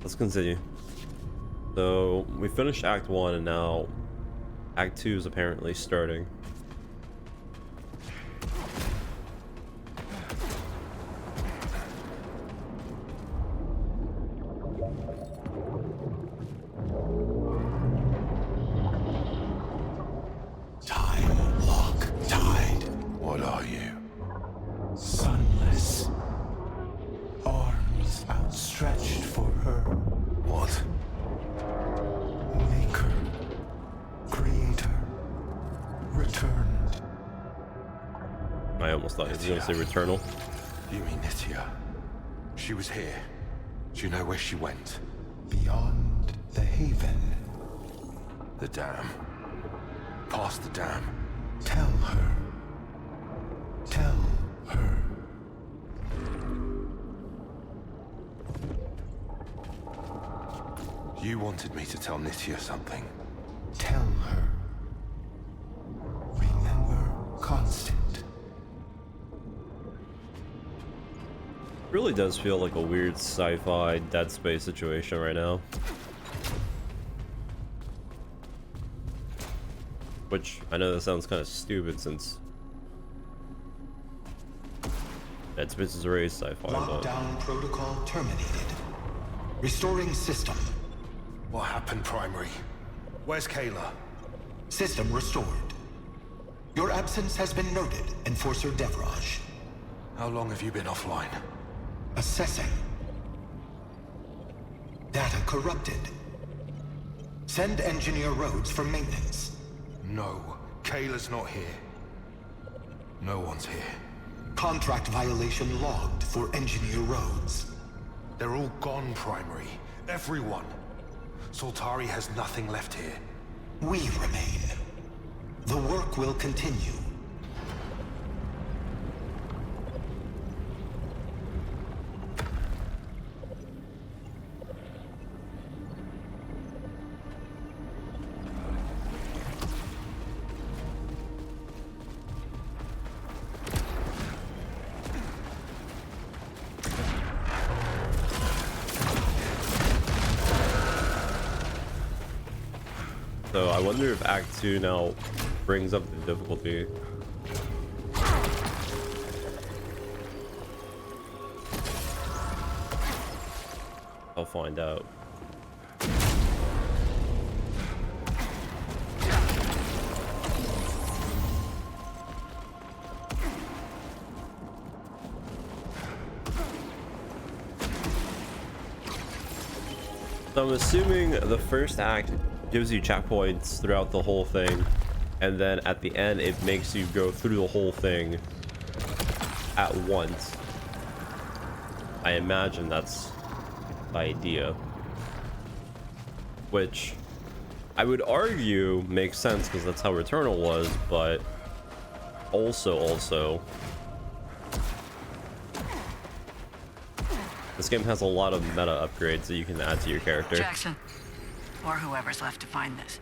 let's continue. So we finished Act 1 and now Act 2 is apparently starting. Time lock tied. What are you? Sunless. Arms outstretched for her. What? Maker. Creator. Returned. I almost thought he was gonna say Returnal. You mean Nitya? She was here. Do you know where she went? Beyond the haven. The dam. Past the dam. Tell her. Tell her. You wanted me to tell Nitya something. Tell her. Remember Constant. Really does feel like a weird sci-fi Dead Space situation right now. Which I know that sounds kind of stupid since Dead Space is already sci-fi, but Lockdown protocol terminated. Restoring system. What happened, Primary? Where's Kayla? System restored. Your absence has been noted, Enforcer Devraj. How long have you been offline? Assessing. Data corrupted. Send Engineer Rhodes for maintenance. No, Kayla's not here. No one's here. Contract violation logged for Engineer Rhodes. They're all gone, Primary. Everyone. Soltari has nothing left here. We remain. The work will continue. so I wonder if Act 2 now brings up the difficulty. I'll find out. So I'm assuming the first act gives you checkpoints throughout the whole thing, and then at the end it makes you go through the whole thing at once. I imagine that's the idea, which I would argue makes sense because that's how Returnal was, but also this game has a lot of meta upgrades that you can add to your character. Jackson, or whoever's left to find this.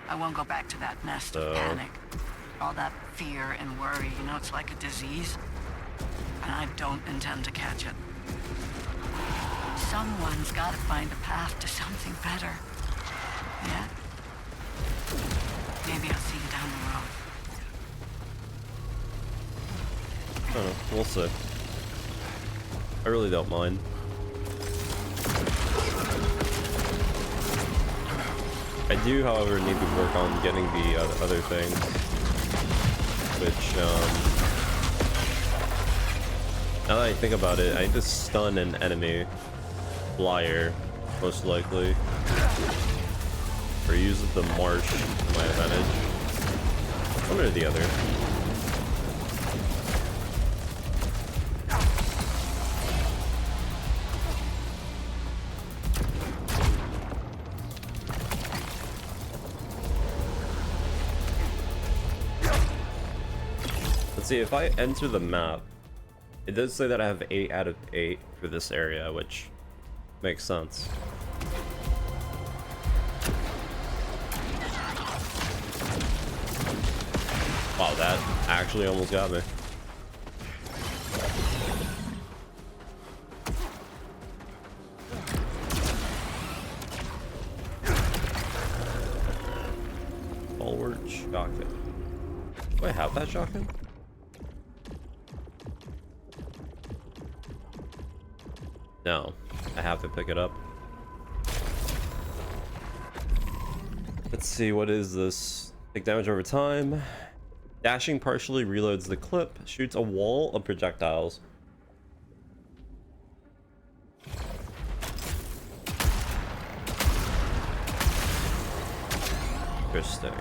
I won't go back to that nest of panic. All that fear and worry, you know, it's like a disease. And I don't intend to catch it. Someone's got to find a path to something better. Yeah? Maybe I'll see you down the road. I don't know, we'll see. I really don't mind. I do, however, need to work on getting the other things, which, now that I think about it, I need to stun an enemy flyer, most likely, or use the marsh to my advantage. One or the other. Let's see, if I enter the map, it does say that I have 8 out of 8 for this area, which makes sense. Wow, that actually almost got me. Shotgun. Do I have that shotgun? No, I have to pick it up. Let's see, what is this? Take damage over time. Dashing partially reloads the clip, shoots a wall of projectiles. Interesting.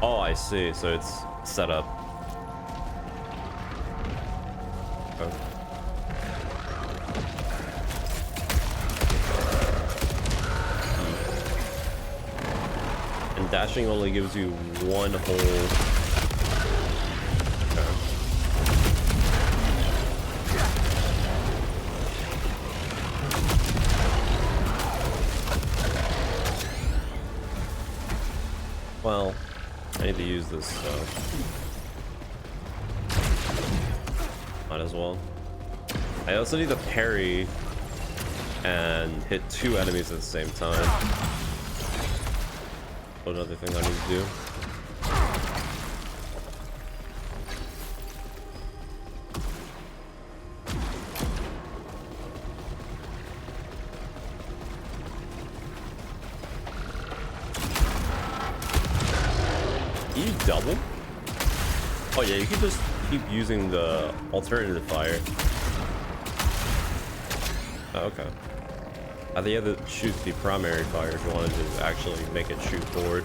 Oh, I see. So it's set up. Okay. And dashing only gives you one whole. Okay. Well, I need to use this, so might as well. I also need to parry and hit 2 enemies at the same time. Another thing I need to do. You double? Oh yeah, you can just keep using the alternative fire. Oh, okay. I think you have to shoot the primary fire if you wanted to actually make it shoot forward.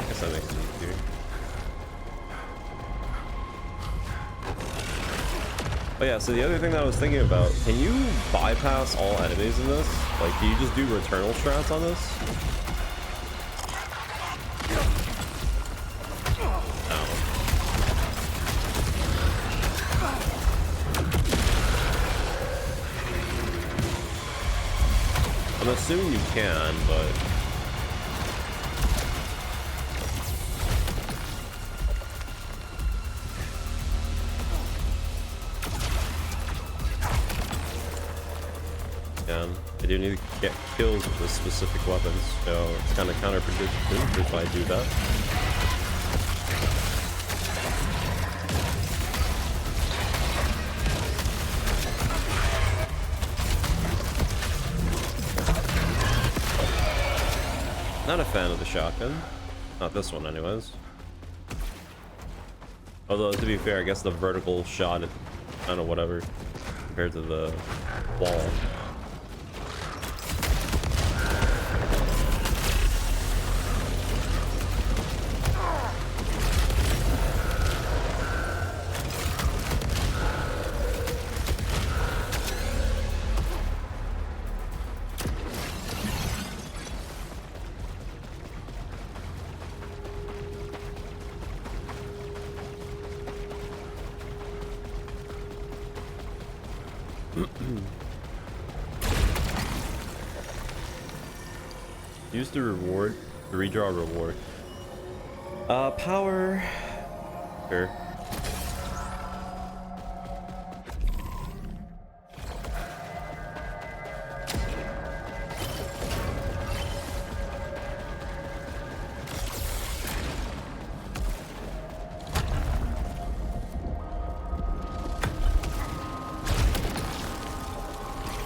I guess that makes it easier. Oh yeah, so the other thing that I was thinking about, can you bypass all enemies in this? Like, do you just do returnal strats on this? I'm assuming you can, but yeah, I do need to get kills with specific weapons, so it's kind of counterproductive if I do that. Not a fan of the shotgun. Not this one, anyways. Although, to be fair, I guess the vertical shot, I don't know, whatever, compared to the wall. Use the reward, the redraw reward. Power. Sure.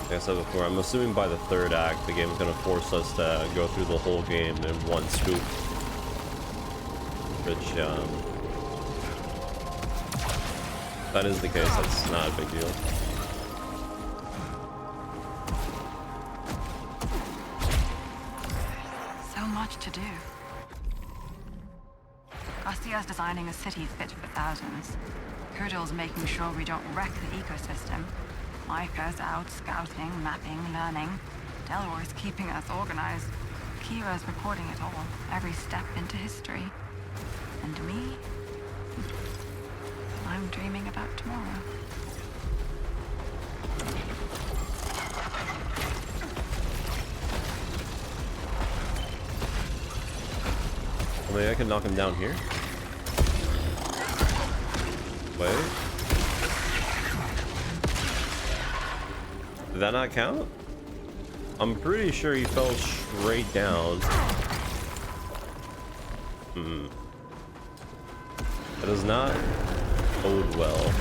Like I said before, I'm assuming by the 3rd act, the game is going to force us to go through the whole game in one swoop. Which, if that is the case, that's not a big deal. So much to do. Garcia's designing a city fit for thousands. Kurdel's making sure we don't wreck the ecosystem. Micah's out scouting, mapping, learning. Delroy's keeping us organized. Kira's recording it all, every step into history. And me? I'm dreaming about tomorrow. Well, maybe I can knock him down here. Wait. Did that not count? I'm pretty sure he fell straight down. That does not bode well.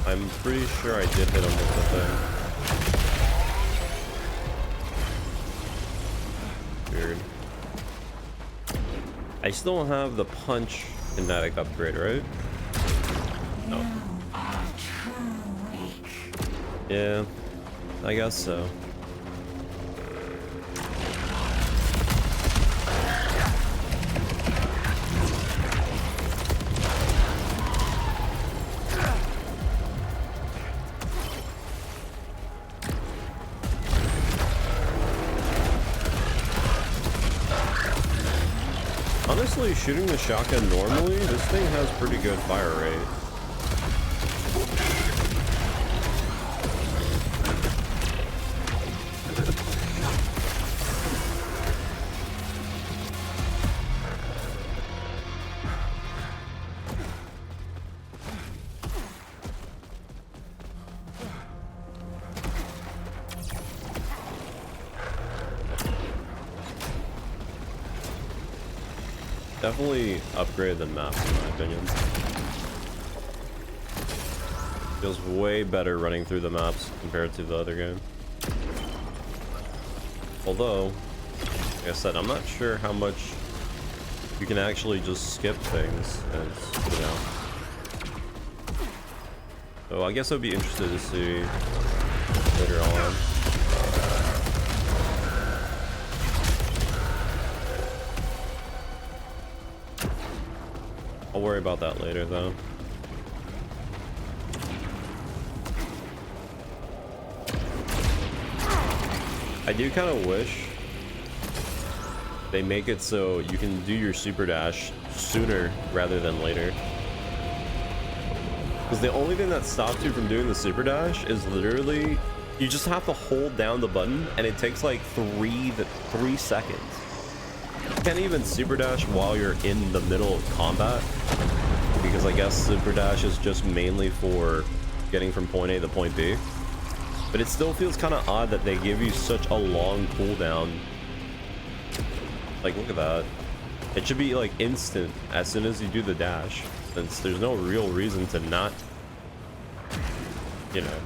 I'm pretty sure I did hit him with the thing. Weird. I still don't have the punch kinetic upgrade, right? No. Yeah, I guess so. Honestly, shooting the shotgun normally, this thing has pretty good fire rate. Definitely upgraded the map in my opinion. Feels way better running through the maps compared to the other game. Although, like I said, I'm not sure how much you can actually just skip things, as you know. So I guess I'd be interested to see later on. I'll worry about that later, though. I do kind of wish they make it so you can do your super dash sooner rather than later. Because the only thing that stops you from doing the super dash is literally you just have to hold down the button, and it takes like 3 seconds. You can't even super dash while you're in the middle of combat, because I guess super dash is just mainly for getting from point A to point B. But it still feels kind of odd that they give you such a long cooldown. Like, look at that. It should be like instant as soon as you do the dash, since there's no real reason to not, you know.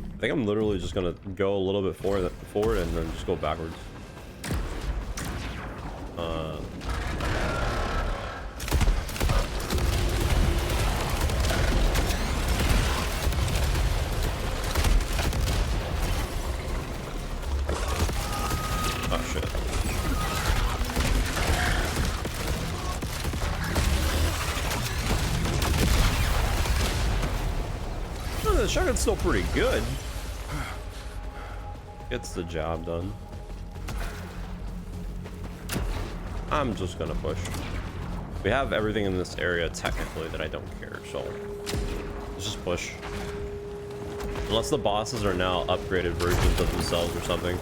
I think I'm literally just gonna go a little bit forward and then just go backwards. Oh shit. Oh, the shotgun's still pretty good. Gets the job done. I'm just gonna push. We have everything in this area technically that I don't care, so let's just push. Unless the bosses are now upgraded versions of themselves or something.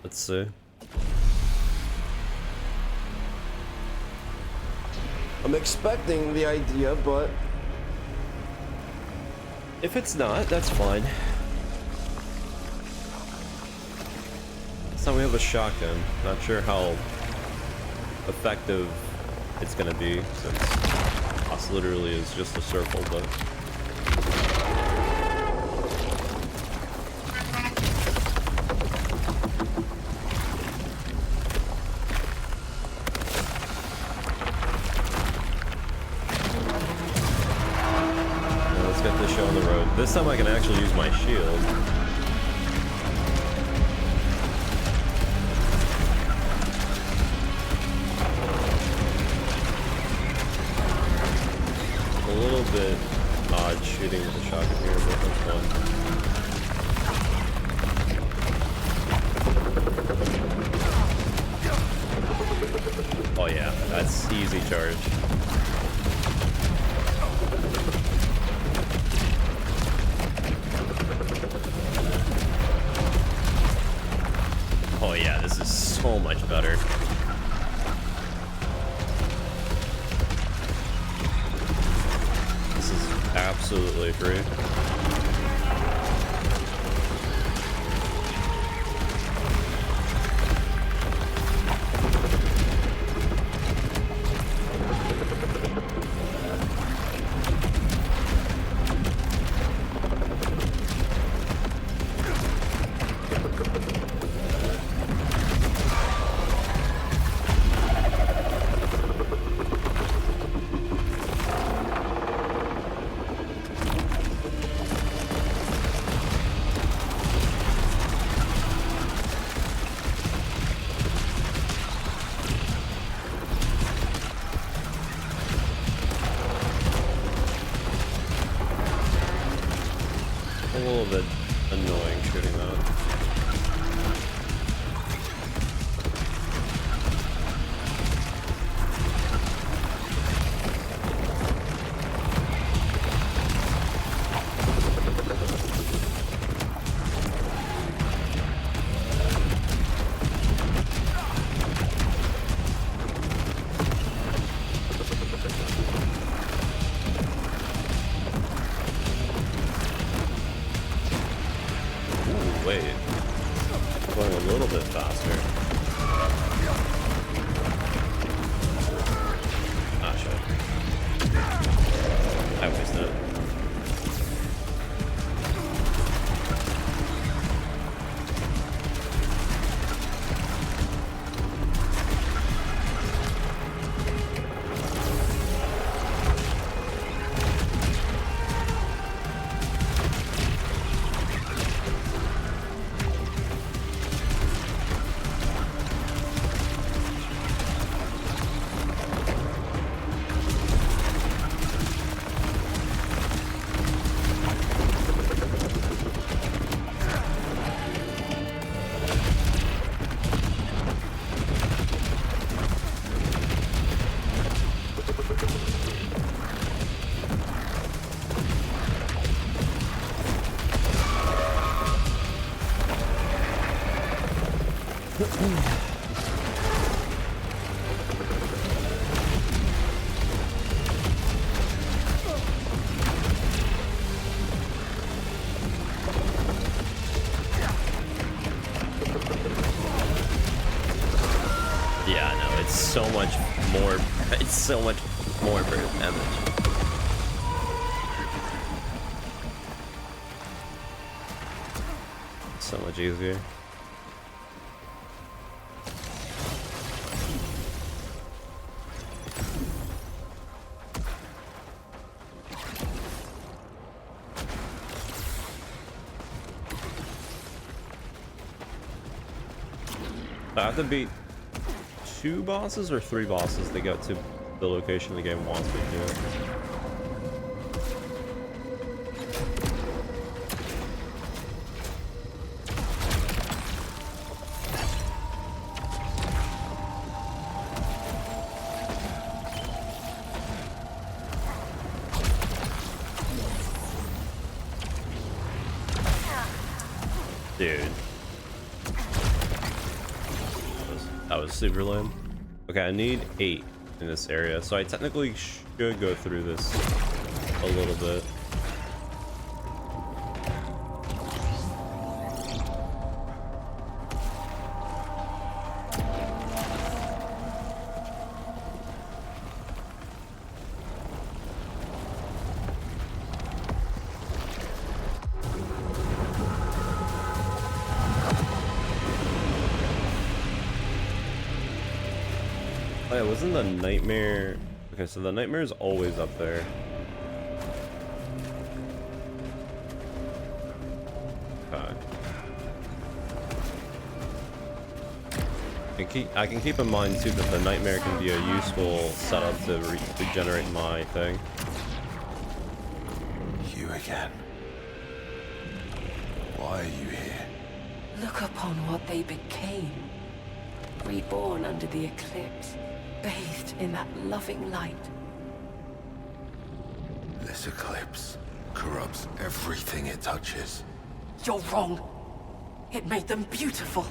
Let's see. I'm expecting the idea, but if it's not, that's fine. So we have a shotgun. Not sure how effective it's gonna be, since us literally is just a circle, but this time I can actually use my shield. A little bit odd shooting with the shotgun here, but that's fun. Oh yeah. This is so much better. This is absolutely free. A little bit annoying shooting that. Wait, going a little bit faster. Ah, shit. I wasted it. Yeah, no, it's so much more. It's so much more burst damage. So much easier. I have to beat 2 bosses or 3 bosses to get to the location the game wants me to. Dude. That was super lame. Okay, I need 8 in this area, so I technically should go through this a little bit. Oh yeah, wasn't the nightmare... Okay, so the nightmare is always up there. Okay. I can keep in mind too that the nightmare can be a useful setup to regenerate my thing. You again. Why are you here? Look upon what they became. Reborn under the eclipse, bathed in that loving light. This eclipse corrupts everything it touches. You're wrong. It made them beautiful.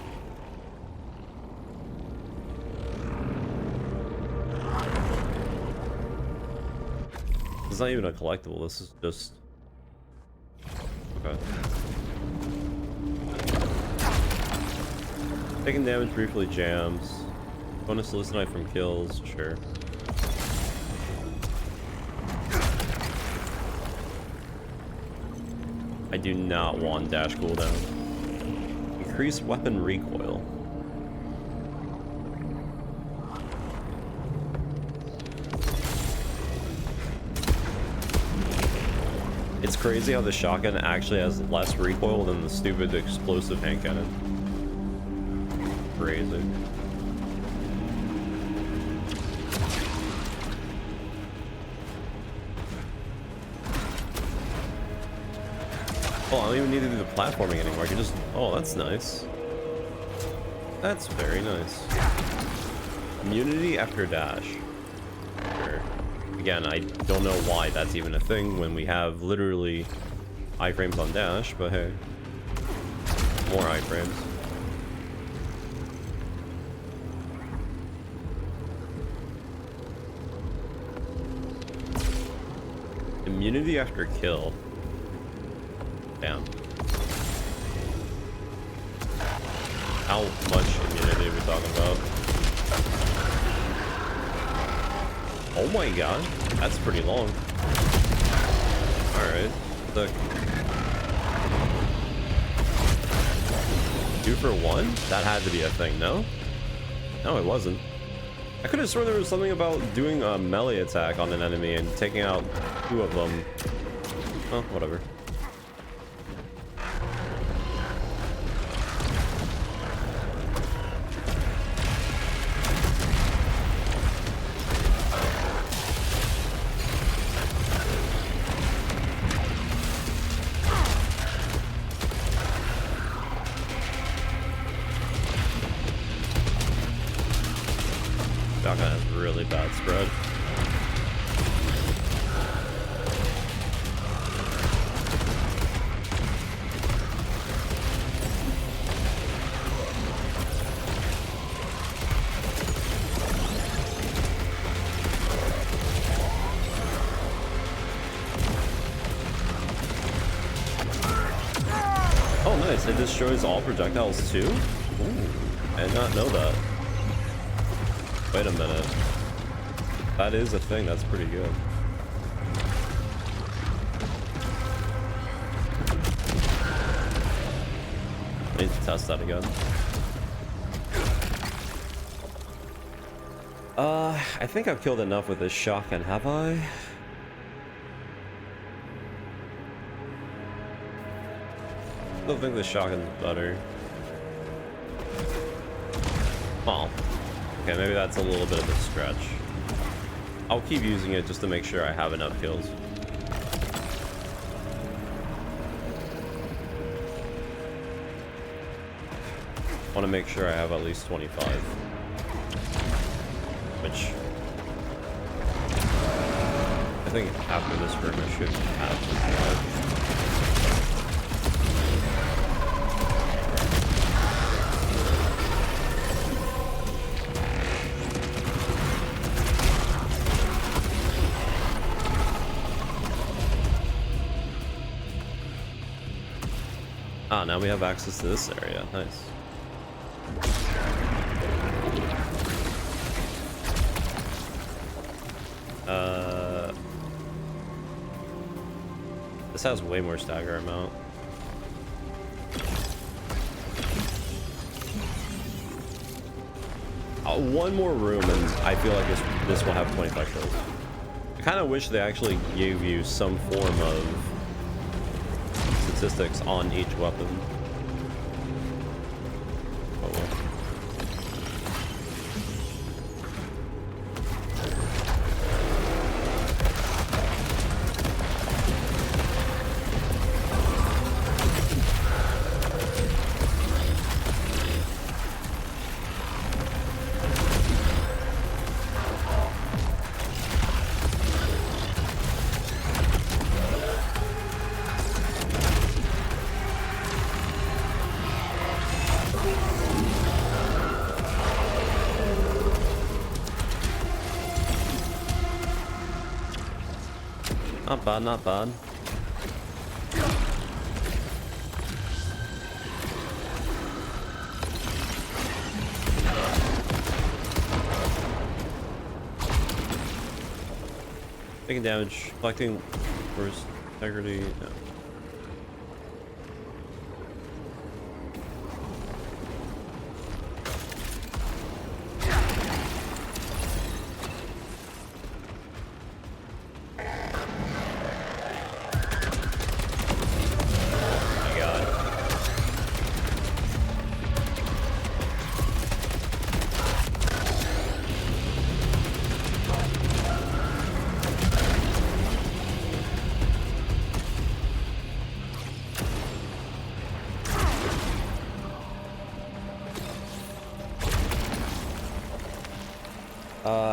It's not even a collectible. This is just... Okay. Taking damage briefly jams. Bonus listenite from kills, sure. I do not want dash cooldown. Increase weapon recoil. It's crazy how the shotgun actually has less recoil than the stupid explosive hand cannon. Crazy. Oh, I don't even need to do the platforming anymore. I can just... Oh, that's nice. That's very nice. Immunity after dash. Sure. Again, I don't know why that's even a thing when we have literally iframes on dash, but hey. More iframes. Immunity after kill. Damn. How much immunity are we talking about? Oh my god, that's pretty long. Alright, look. 2 for 1? That had to be a thing, no? No, it wasn't. I could have sworn there was something about doing a melee attack on an enemy and taking out 2 of them. Oh, whatever. Shotgun has really bad spread. Oh nice, it destroys all projectiles too? Ooh, I did not know that. Wait a minute. That is a thing, that's pretty good. I need to test that again. I think I've killed enough with this shotgun, have I? I don't think the shotgun's better. Well, okay, maybe that's a little bit of a stretch. I'll keep using it just to make sure I have enough kills. I want to make sure I have at least 25. Which... I think after this room I should have 25. Ah, now we have access to this area. Nice. This has way more stagger amount. One more room and I feel like this will have 25 kills. I kind of wish they actually gave you some form of statistics on each weapon. Oh well. Not bad, not bad. Taking damage, collecting first integrity. No.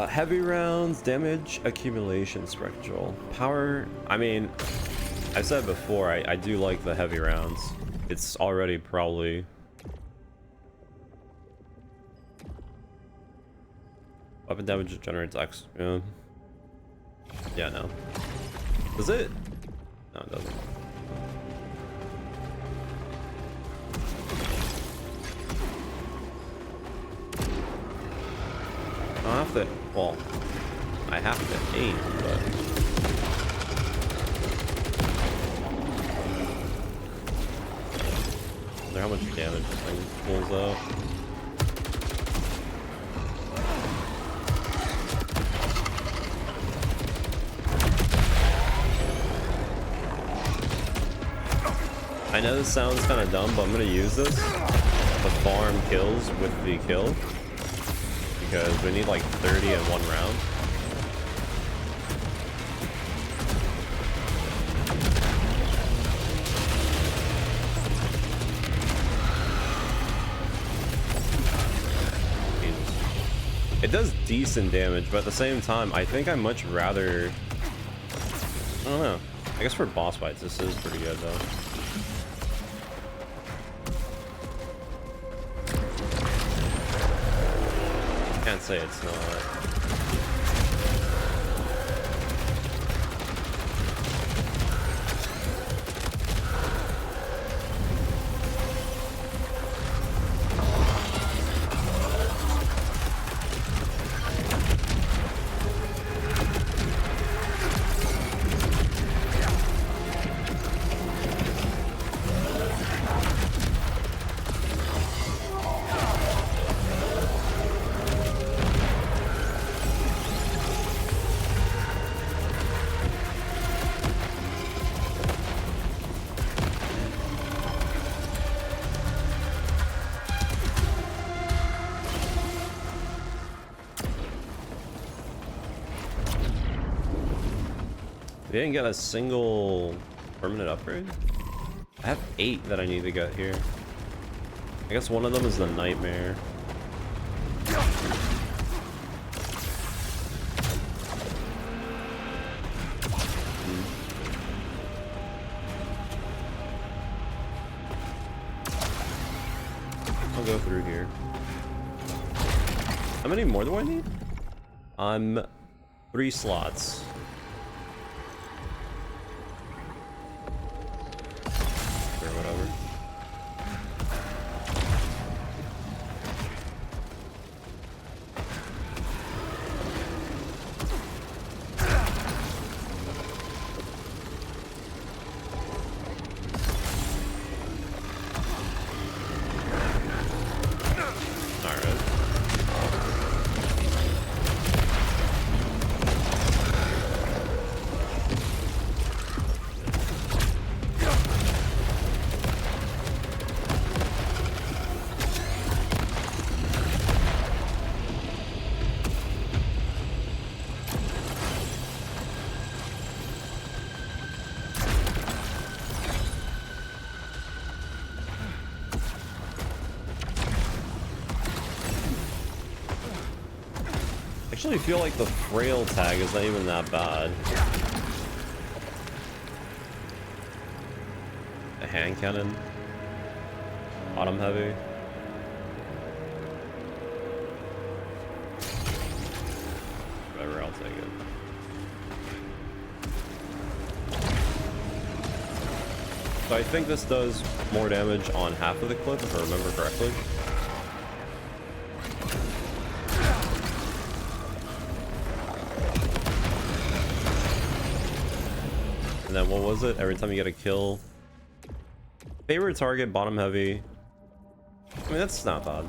Heavy rounds, damage accumulation spectral. Power, I mean, I've said before, I do like the heavy rounds. It's already probably... Weapon damage generates X. Yeah. Yeah, no. Does it? No, it doesn't. I have to, well, I have to aim, but... I wonder how much damage this thing pulls out. I know this sounds kind of dumb, but I'm going to use this to farm kills with the kill. Because we need like 30 in one round. Jesus. It does decent damage, but at the same time, I think I'd much rather... I don't know. I guess for boss fights, this is pretty good though. Can't say it's not. We didn't get a single permanent upgrade? I have 8 that I need to get here. I guess one of them is the nightmare. I'll go through here. How many more do I need? 3 slots. I actually feel like the frail tag is not even that bad. The hand cannon. Bottom heavy. Whatever, I'll take it. So I think this does more damage on half of the clip, if I remember correctly. And then what was it? Every time you get a kill. Favorite target, bottom heavy. I mean, that's not bad.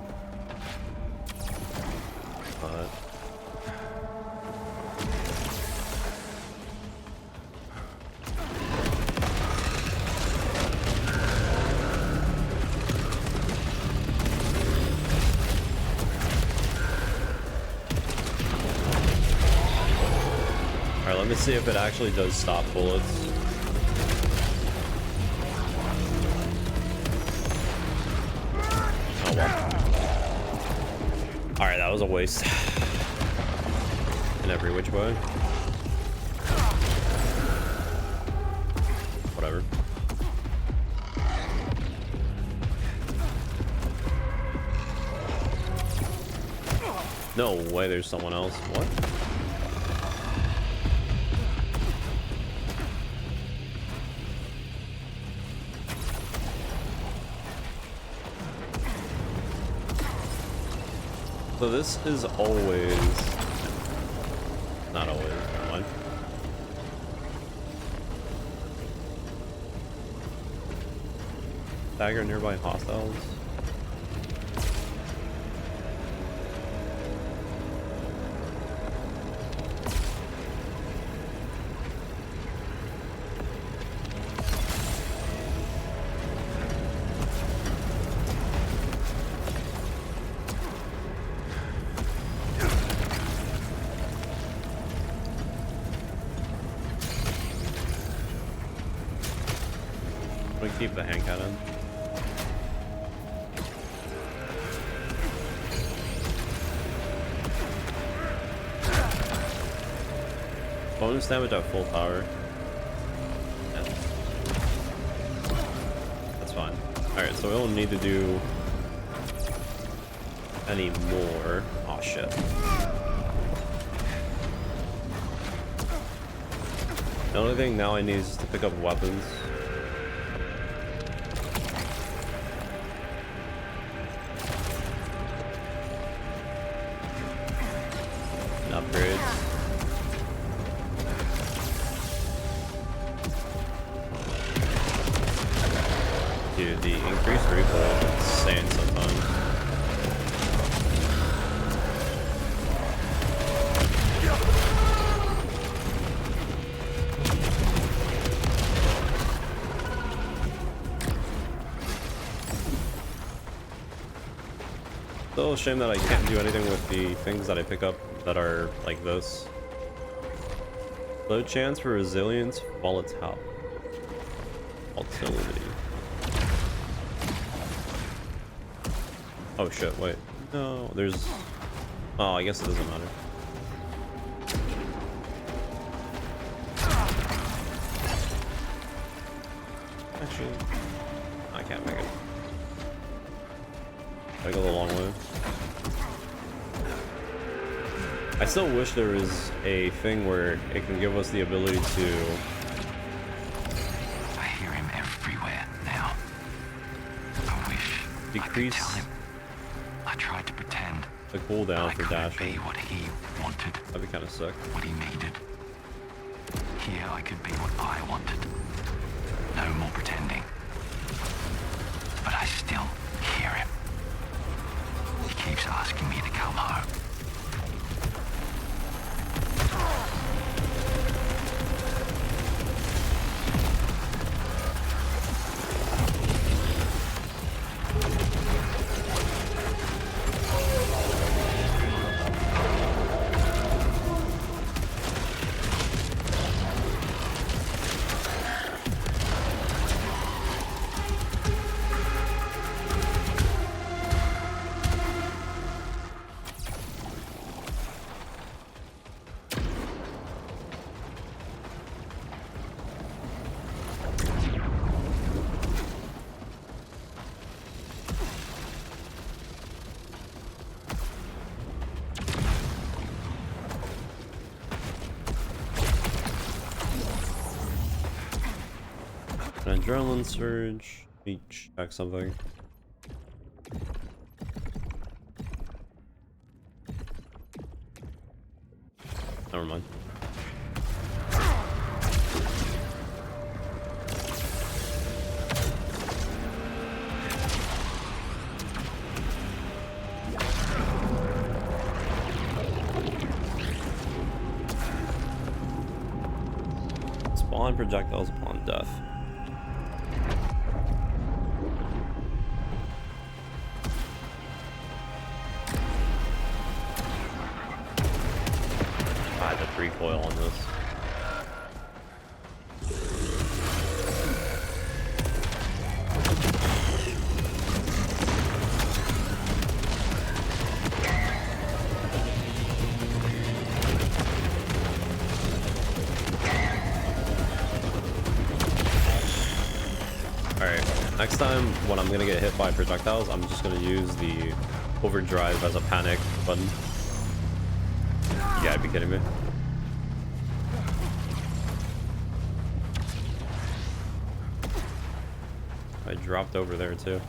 Alright, let me see if it actually does stop bullets. Oh well. Alright, that was a waste. In every which way. Whatever. No way there's someone else. What? So this is always... Not always, never mind. Stagger nearby hostiles. We keep the hand cannon. Bonus damage at full power. Yeah. That's fine. Alright, so we don't need to do any more. Oh shit. The only thing now I need is to pick up weapons. Upgrades. Dude, the increased recoil is insane sometimes. Still a shame that I can't do anything with the things that I pick up that are like this. Low chance for resilience, volatility. Oh shit, wait. No, there's... Oh, I guess it doesn't matter. Actually, I can't make it. I go the long way. I still wish there was a thing where it can give us the ability to... I hear him everywhere now. I wish decrease I could tell him. I tried to pretend. The cooldown for dashing. Be what he wanted. That'd be kind of sick. What he needed. Here I could be what I wanted. No more pretending. But I still hear him. He keeps asking me to come home. Adrenaline surge. Let me check something. Never mind. Spawn projectiles upon death. I had the recoil on this. Alright, next time when I'm gonna get hit by projectiles, I'm just gonna use the overdrive as a panic button. You gotta be kidding me. I dropped over there too.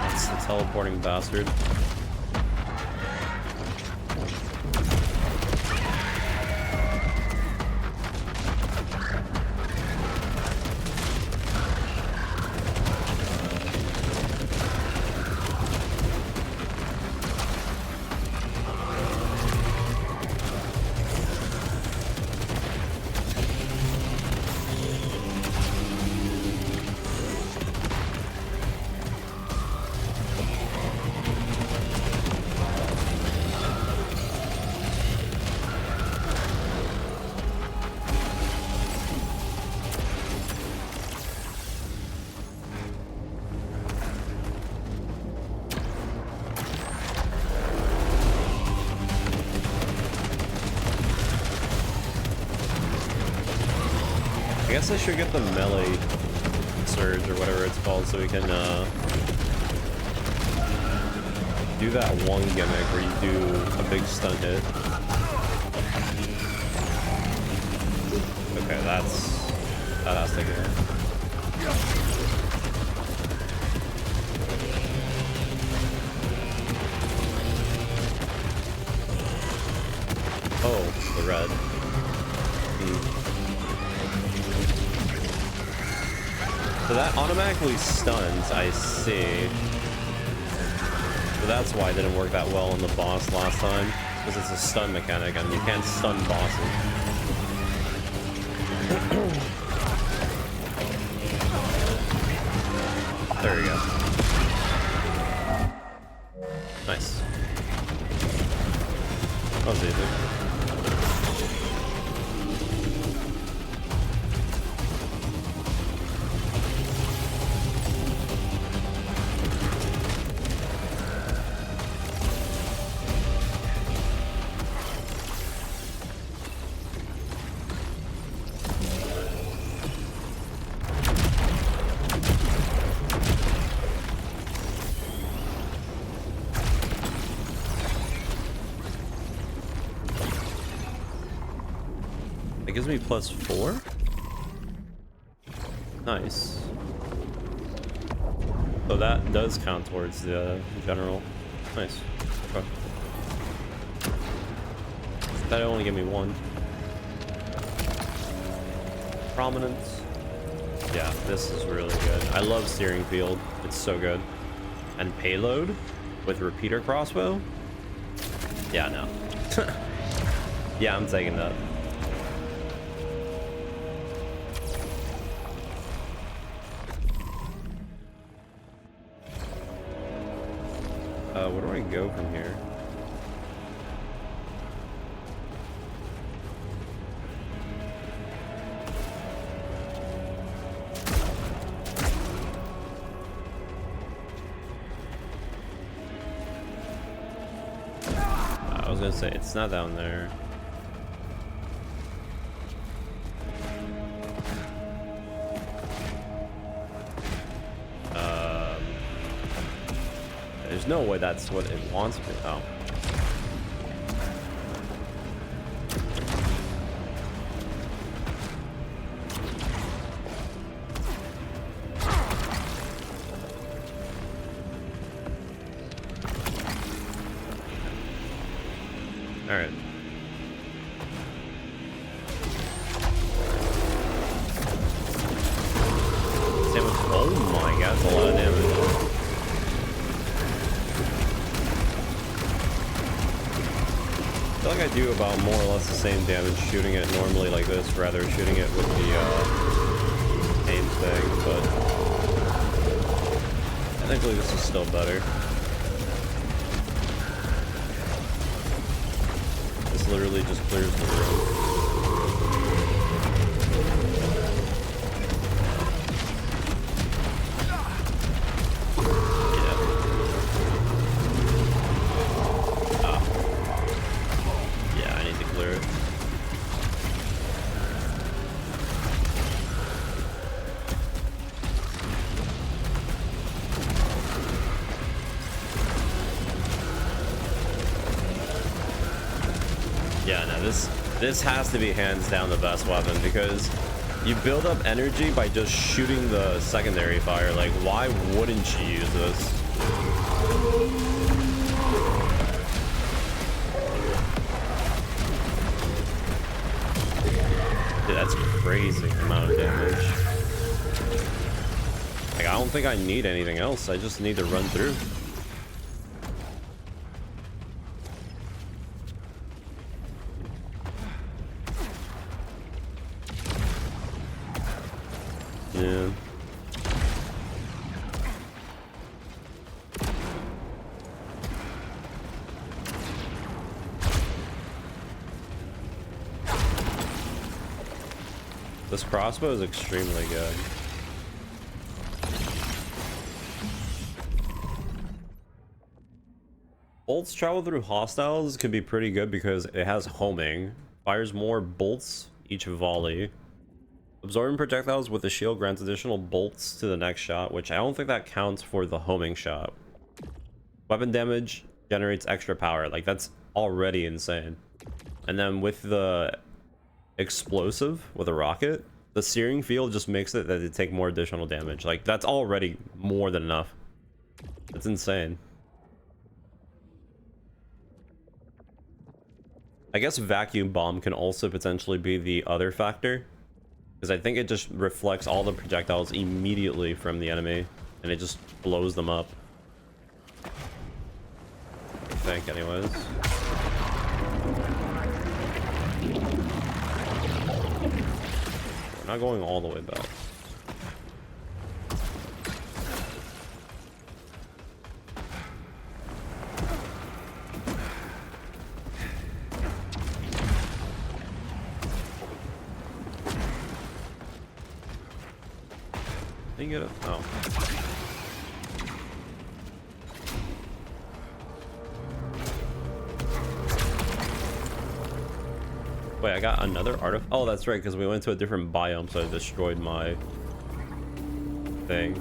That's the teleporting bastard. I guess I should get the melee surge or whatever it's called so we can do that one gimmick where you do a big stun hit. Okay, that has to go. Oh, the red. So that automatically stuns, I see. So that's why it didn't work that well on the boss last time. Because it's a stun mechanic and you can't stun bosses. There we go. Nice. That was easy. It gives me +4? Nice. So that does count towards the general. Nice. Okay. That only give me 1. Prominence. Yeah, this is really good. I love steering field. It's so good. And payload with repeater crossbow? Yeah, no. Yeah, I'm taking that. Where do I go from here? gonna say, it's not down there. There's no way that's what it wants me. Oh. All right. Oh my god, that's a lot of damage. I feel like I do about more or less the same damage shooting it normally like this, rather shooting it with the aim thing, but technically this is still better. This literally just clears the room. Yeah, no, this has to be hands down the best weapon because you build up energy by just shooting the secondary fire. Like, why wouldn't you use this? Dude, that's crazy amount of damage. Like, I don't think I need anything else. I just need to run through. Yeah. This crossbow is extremely good. Bolts travel through hostiles can be pretty good because it has homing. Fires more bolts each volley. Absorbing projectiles with the shield grants additional bolts to the next shot, which I don't think that counts for the homing shot. Weapon damage generates extra power. Like, that's already insane. And then with the explosive, with a rocket, the searing field just makes it that it take more additional damage. Like, that's already more than enough. That's insane. I guess vacuum bomb can also potentially be the other factor. Because I think it just reflects all the projectiles immediately from the enemy, and it just blows them up. I think, anyways. We're not going all the way back. Can you get it? Oh. Wait, I got another artifact. Oh, that's right, because we went to a different biome, so I destroyed my thing.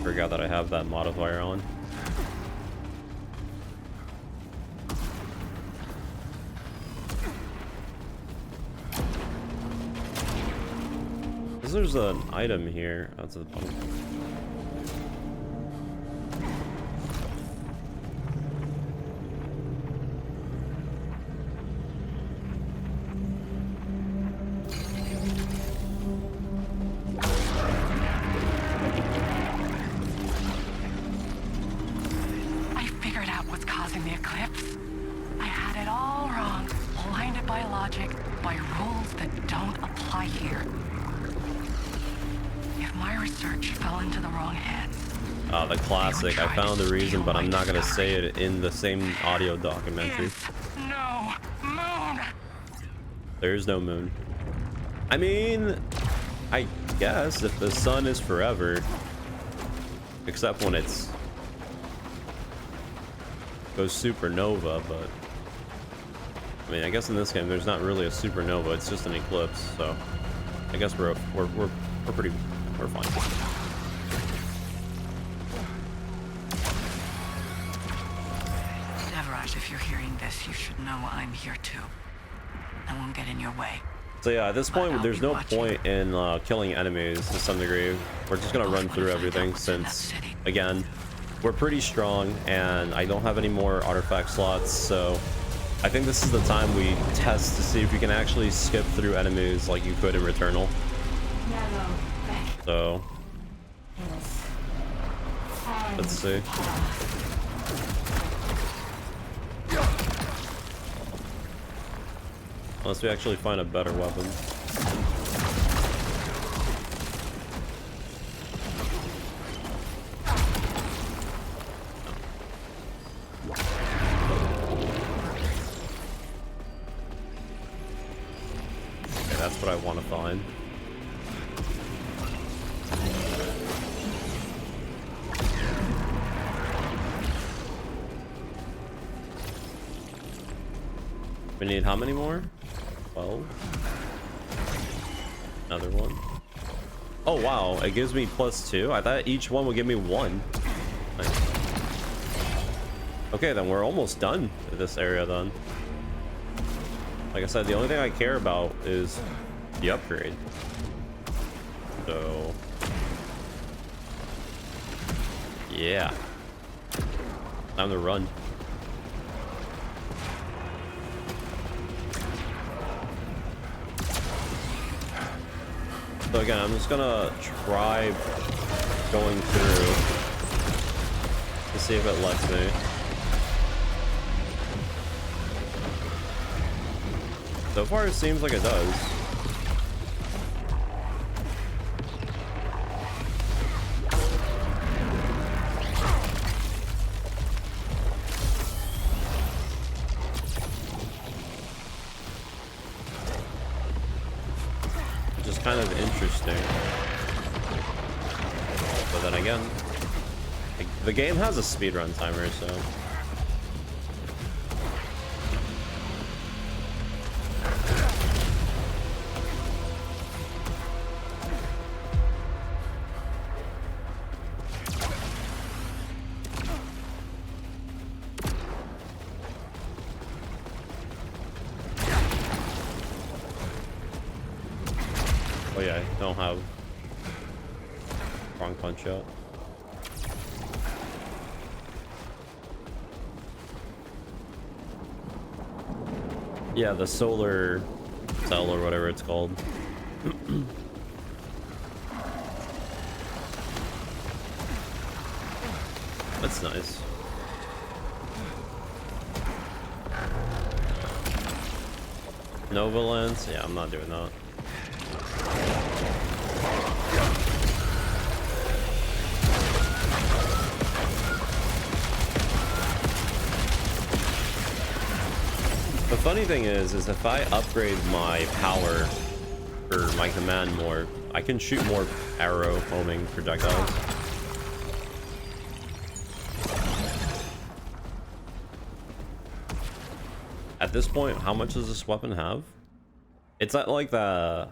Forgot that I have that modifier on. There's an item here. That's a bump. I figured out what's causing the eclipse. I had it all wrong, blinded by logic, by rules that don't apply here. My research fell into the wrong hands. Oh, the classic. I found the reason, but I'm not gonna say it in the same audio documentary. No moon. There is no moon. I mean, I guess if the sun is forever, except when it's goes supernova, but I mean, I guess in this game there's not really a supernova, it's just an eclipse, so I guess we're fine. Severus, if you're hearing this, you should know I'm here too. I won't get in your way. So yeah, at this But point I'll there's be no watching. point in killing enemies to some degree. We're just gonna run through everything since, again, we're pretty strong and I don't have any more artifact slots, so I think this is the time we test to see if we can actually skip through enemies like you could in Returnal. So let's see. Unless we actually find a better weapon. Okay, that's what I want to find. We need how many more? 12. Another one. Oh wow, it gives me +2. I thought each one would give me 1. Nice. Okay, then we're almost done with this area then. Like I said, the only thing I care about is the upgrade. So yeah. Time to run. So again, I'm just gonna try going through to see if it lets me. So far it seems like it does. Kind of interesting, but then again, the game has a speedrun timer, so oh yeah, I don't have wrong punch out. Yeah, the solar cell or whatever it's called. That's nice. Nova Lens? Yeah, I'm not doing that. The funny thing is if I upgrade my power or my command more, I can shoot more arrow homing projectiles. At this point, how much does this weapon have? It's not like the...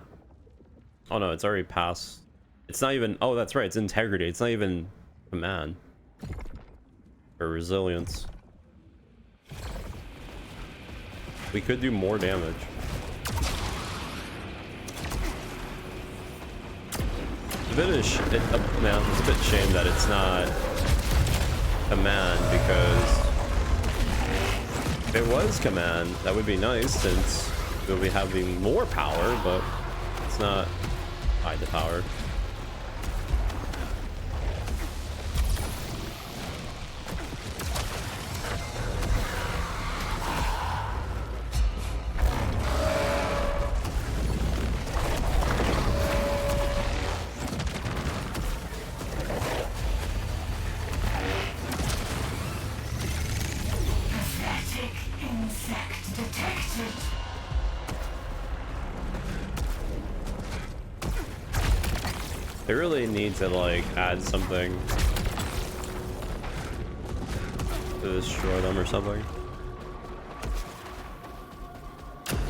Oh no, it's already past. It's not even... Oh, that's right, it's integrity. It's not even command. Or resilience. We could do more damage. It's a bit of man, it's a bit shame that it's not command, because if it was command, that would be nice since we'll be having more power, but it's not high to power. They really need to like add something to to destroy them or something.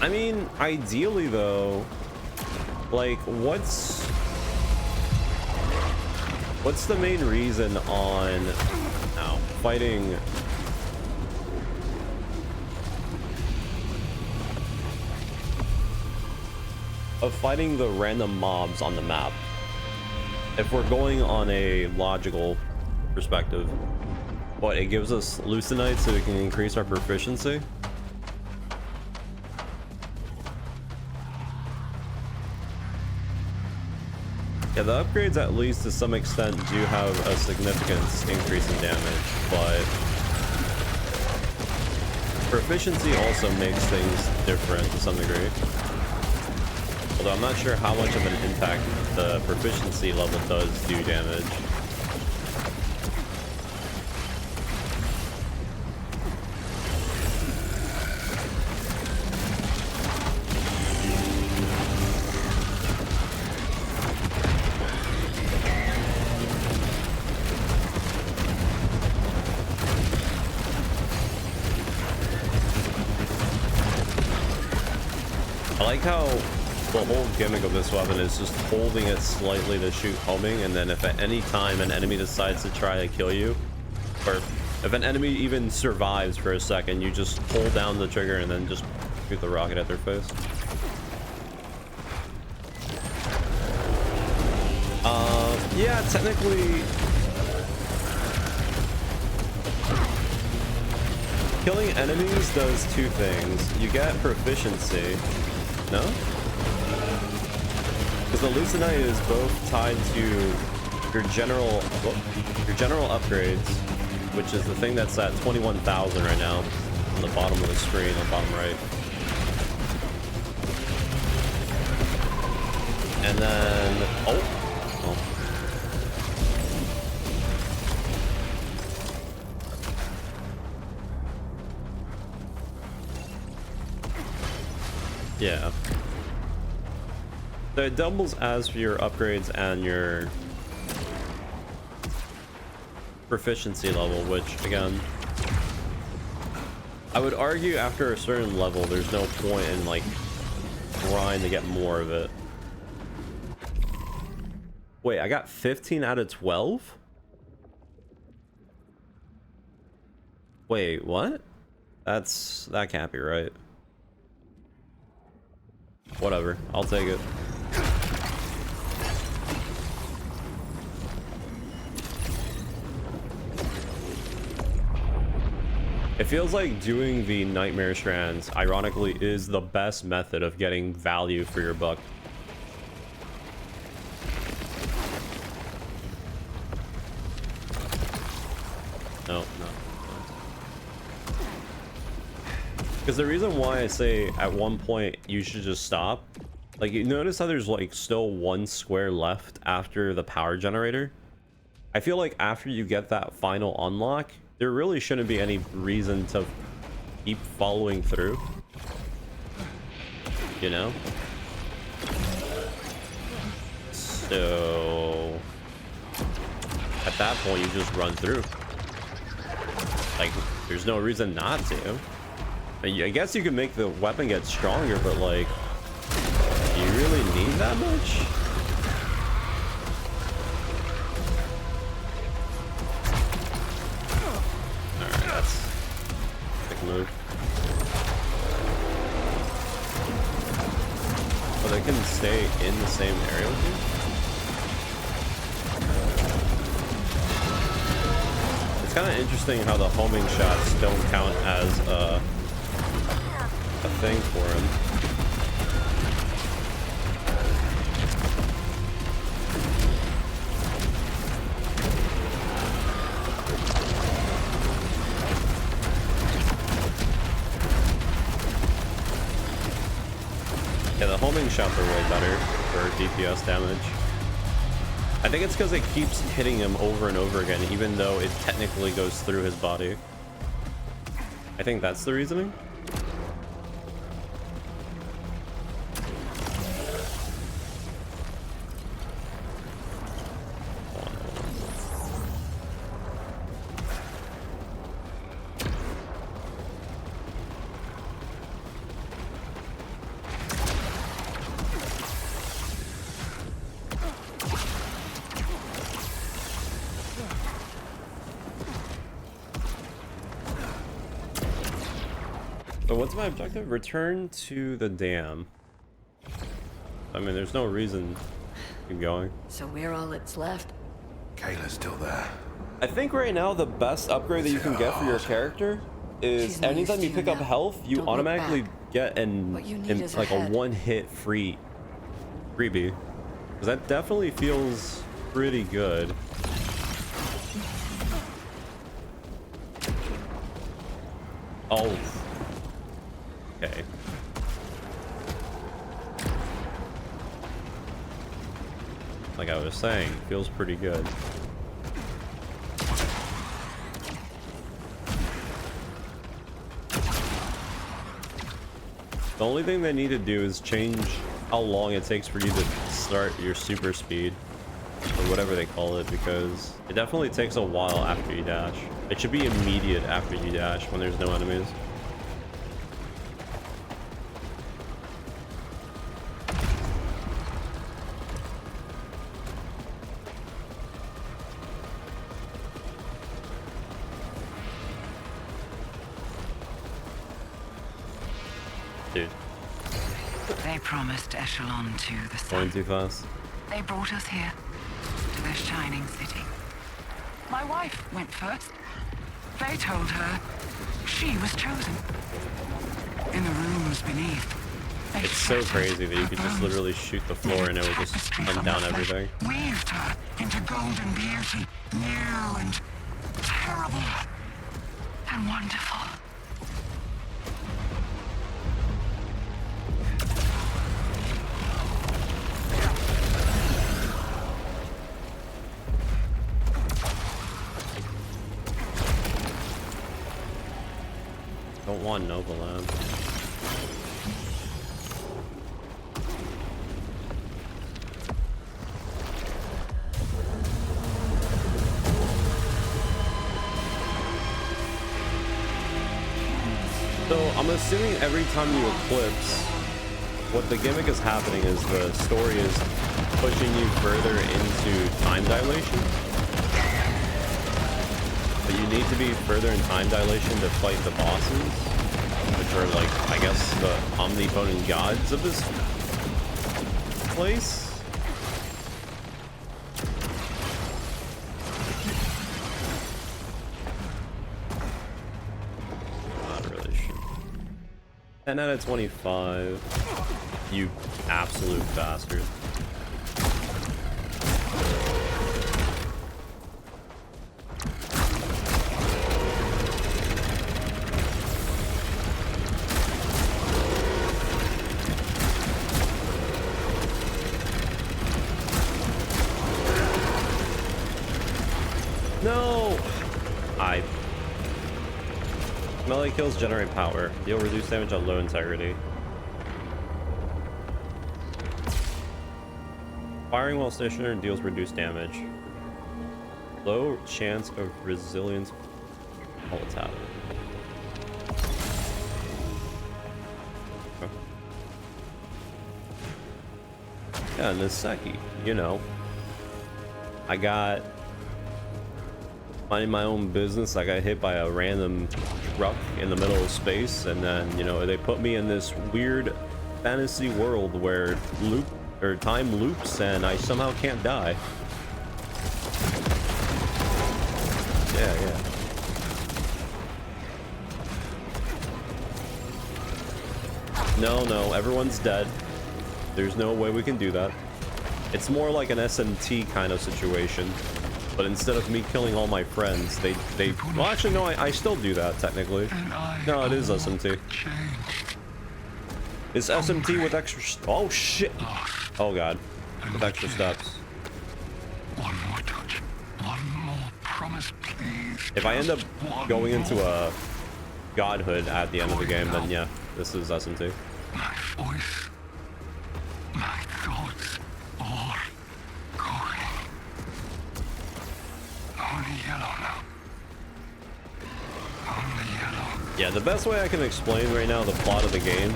I mean, ideally though, like what's the main reason on fighting the random mobs on the map? If we're going on a logical perspective, what, it gives us Lucenite so we can increase our proficiency? Yeah, the upgrades at least to some extent do have a significant increase in damage, but proficiency also makes things different to some degree. Although I'm not sure how much of an impact the proficiency level does do damage. I like how the whole gimmick of this weapon is just holding it slightly to shoot homing, and then if at any time an enemy decides to try to kill you, or if an enemy even survives for a second, you just hold down the trigger and then just shoot the rocket at their face. Yeah, technically killing enemies does two things. You get proficiency. No? Because the Lucenite is both tied to your general upgrades, which is the thing that's at 21,000 right now on the bottom of the screen, on the bottom right. And then yeah. So it doubles as for your upgrades and your proficiency level, which again, I would argue after a certain level, there's no point in like trying to get more of it. Wait, I got 15 out of 12? Wait, what? That can't be right. Whatever, I'll take it. It feels like doing the nightmare strands, ironically, is the best method of getting value for your buck. No. Because the reason why I say at one point you should just stop, like you notice how there's like still one square left after the power generator? I feel like after you get that final unlock, there really shouldn't be any reason to keep following through. You know? So at that point you just run through. Like there's no reason not to. I guess you can make the weapon get stronger, but like, do you really need that much? Alright, that's a quick move. Oh, they can stay in the same area with you? It's kind of interesting how the homing shots don't count as a thing for him. Yeah, the homing shots are way better for DPS damage. I think it's because it keeps hitting him over and over again, even though it technically goes through his body. I think that's the reasoning. So what's my objective? Return to the dam. I mean, there's no reason to keep going. So we're all that's left. Kayla's still there. I think right now the best upgrade that you can get for your character is She's no use anytime you to pick you up now. health, you Don't look automatically back. get What you need is like a ahead. one-hit freebie. Because that definitely feels pretty good. Oh. Okay. Like I was saying, feels pretty good. The only thing they need to do is change how long it takes for you to start your super speed, or whatever they call it, because it definitely takes a while after you dash. It should be immediate after you dash when there's no enemies. Dude, They promised Echelon to the going sun. too fast. They brought us here, to the shining city. My wife went first. They told her she was chosen. In the rooms beneath, they It's so shattered crazy that you her could just bones. literally shoot the floor and it would just Tapestries hunt on down her flesh everything. Weaved her into golden beauty, new and terrible and wonderful. Don't want Nova Land. So I'm assuming every time you eclipse, what the gimmick is happening is the story is pushing you further into time dilation. But you need to be further in time dilation to fight the bosses, which are like, I guess, the omnipotent gods of this place. Not really sure. 10 out of 25. You absolute bastard. No! Melee kills generate power. Deal reduced damage on low integrity. Firing while stationary deals reduced damage. Low chance of resilience all attack. Okay. Yeah, Niseki, you know. I got minding my own business. I got hit by a random truck in the middle of space, and then, you know, they put me in this weird fantasy world where time loops and I somehow can't die. Yeah. No, everyone's dead. There's no way we can do that. It's more like an SMT kind of situation. But instead of me killing all my friends, they well, actually, no, I still do that, technically. No, it is SMT. It's SMT with extra oh, shit! Oh, God. With extra steps. One more touch. One more promise, please. If I end up going into a godhood at the end of the game, then yeah, this is SMT. My voice, my thoughts, all going. Only yellow now. Only yellow. Yeah, the best way I can explain right now the plot of the game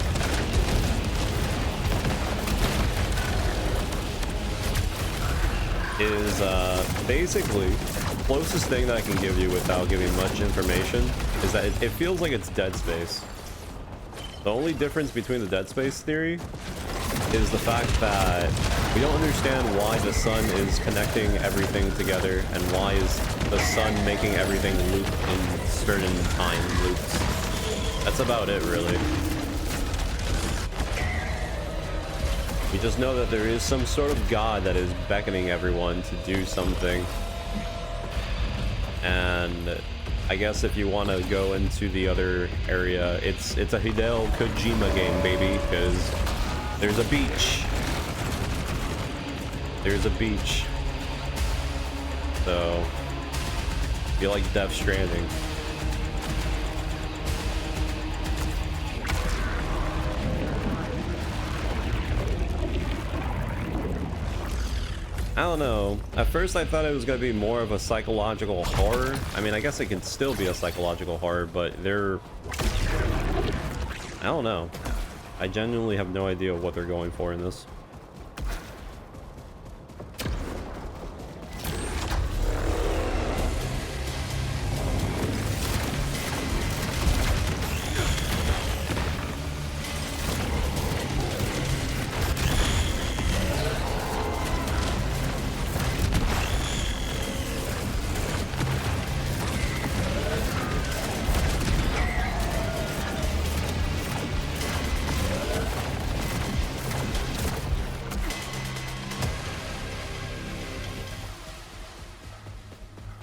is basically the closest thing that I can give you without giving much information is that it feels like it's Dead Space. The only difference between the Dead Space theory is the fact that we don't understand why the sun is connecting everything together and why is the sun making everything loop in certain time loops. That's about it, really. We just know that there is some sort of god that is beckoning everyone to do something. And I guess if you want to go into the other area, it's a Hideo Kojima game, baby, because there's a beach. There's a beach. So, if you like Death Stranding. I don't know. At first I thought it was going to be more of a psychological horror. I mean, I guess it can still be a psychological horror, but I don't know. I genuinely have no idea what they're going for in this.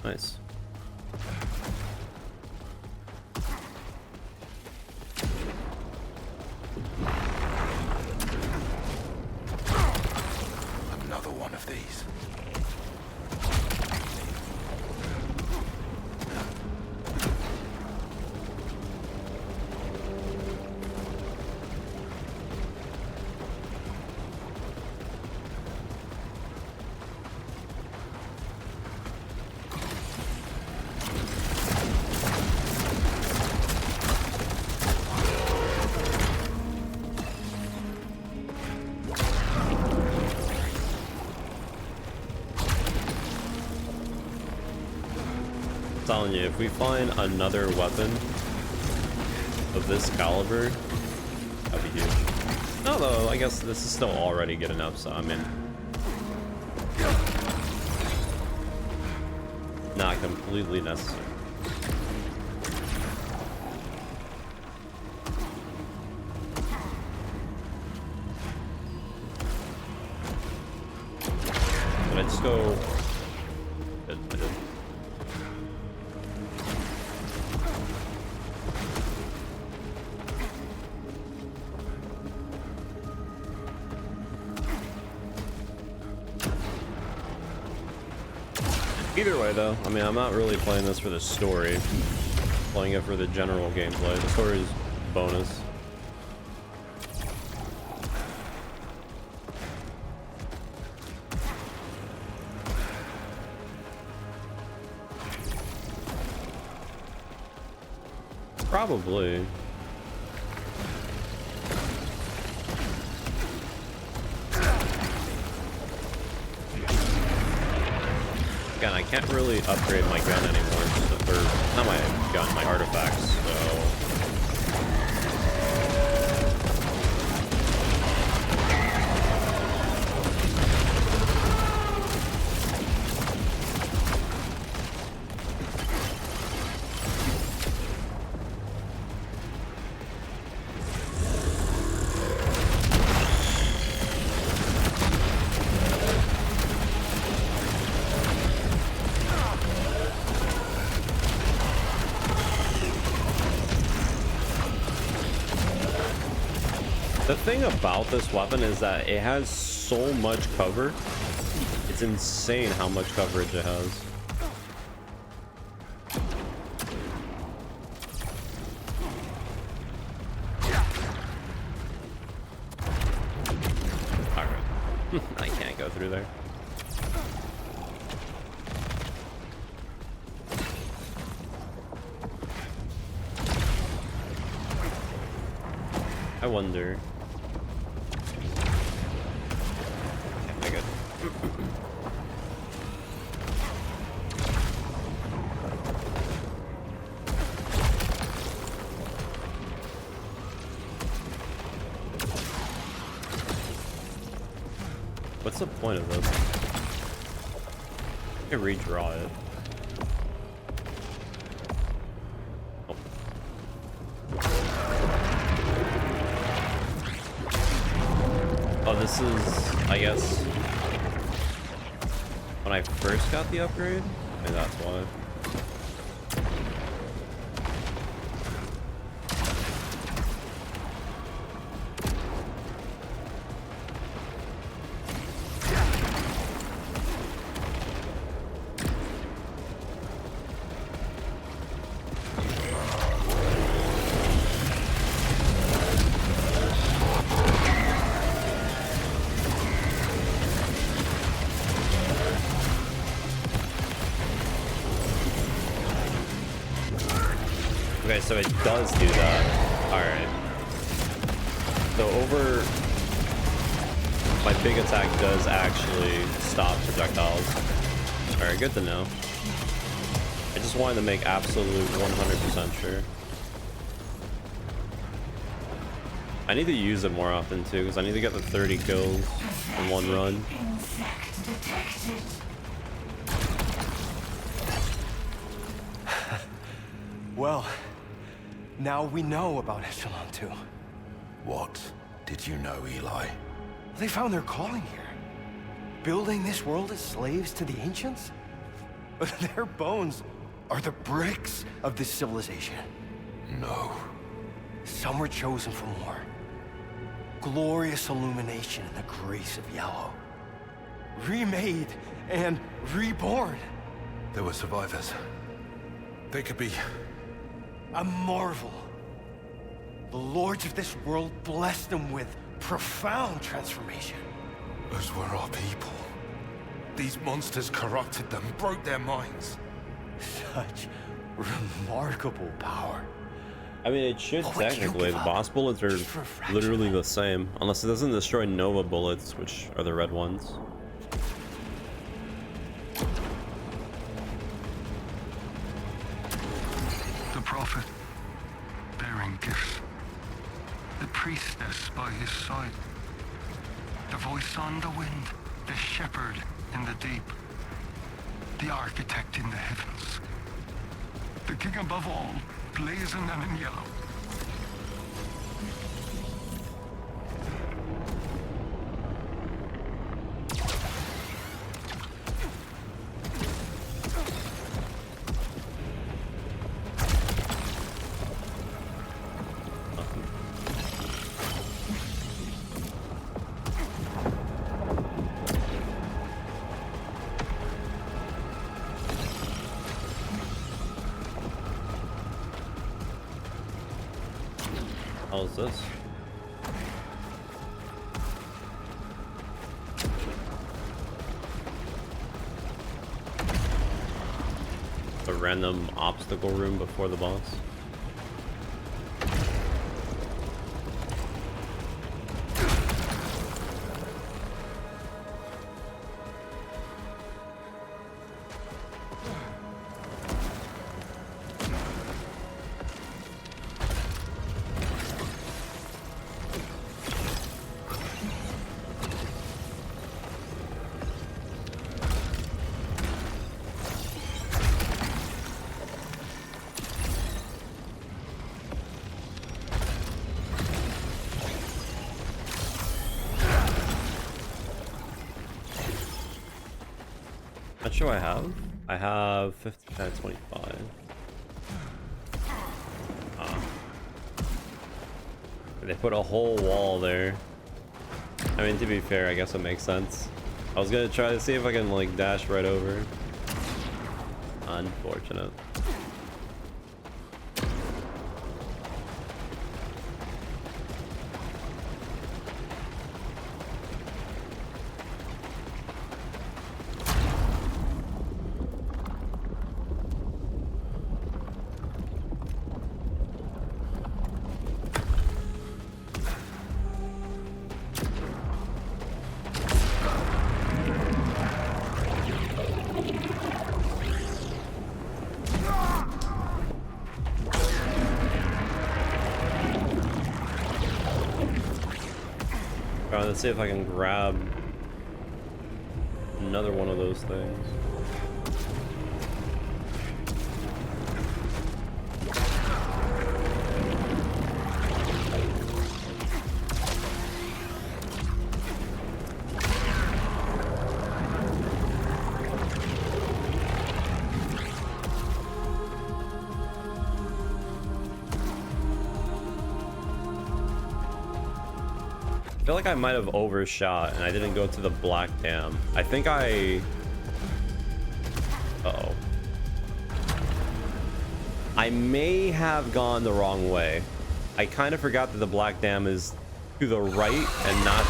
Nice. Another one of these. Telling you, if we find another weapon of this caliber, that'd be huge. Although I guess this is still already good enough, so I mean, not completely necessary. But I'd just go. I did. Either way, though, I mean, I'm not really playing this for the story. I'm playing it for the general gameplay. The story is bonus. Probably. Again, I can't really upgrade my gun anymore, so, or not my gun, my artifacts, so... The thing about this weapon is that it has so much cover. It's insane how much coverage it has. Alright. I can't go through there. I wonder. Okay, good. What's the point of this? I can redraw it. Oh. Oh, this is, I guess, when I first got the upgrade? Maybe that's why. Okay, so it does do that. Alright. So over... My big attack does actually stop projectiles. Alright, good to know. I just wanted to make absolute 100% sure. I need to use it more often too, because I need to get the 30 kills in one run. Well, now we know about Echelon 2. What did you know, Eli? They found their calling here. Building this world as slaves to the ancients? But their bones are the bricks of this civilization. No. Some were chosen for more. Glorious illumination in the grace of yellow. Remade and reborn. There were survivors. They could be... A marvel. The lords of this world blessed them with profound transformation. Those were our people. These monsters corrupted them, broke their minds. Such remarkable power. I mean, it should What would you technically. give The up boss bullets are just for a fraction literally of the same. Unless it doesn't destroy Nova bullets, which are the red ones. The prophet, bearing gifts. The priestess by his side. The voice on the wind. The shepherd in the deep. The architect in the heavens. The king above all, blazoned and in yellow. How's this? A random obstacle room before the boss. Not sure I have. I have 50 out of 25. They put a whole wall there. I mean, to be fair, I guess it makes sense. I was gonna try to see if I can like dash right over. Unfortunate. Let's see if I can grab Another one of those things. I feel like I might have overshot and I didn't go to the black dam. I think I... Uh-oh. I may have gone the wrong way. I kind of forgot that the black dam is to the right and not...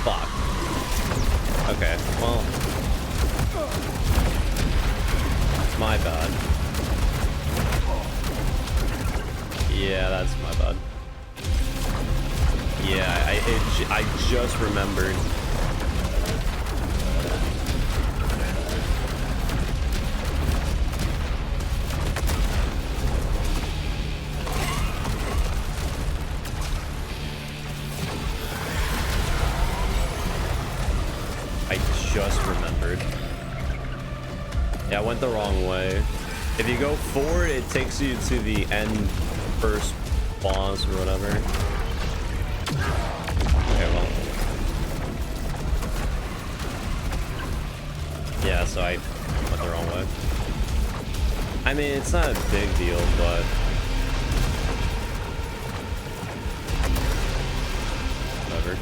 Fuck. Okay, well... That's my bad. Yeah, that's my bad. Yeah, I just remembered. I just remembered. Yeah, I went the wrong way. If you go forward, it takes you to the end first boss or whatever. Okay, well. Yeah, so I went the wrong way. I mean, it's not a big deal, but... whatever.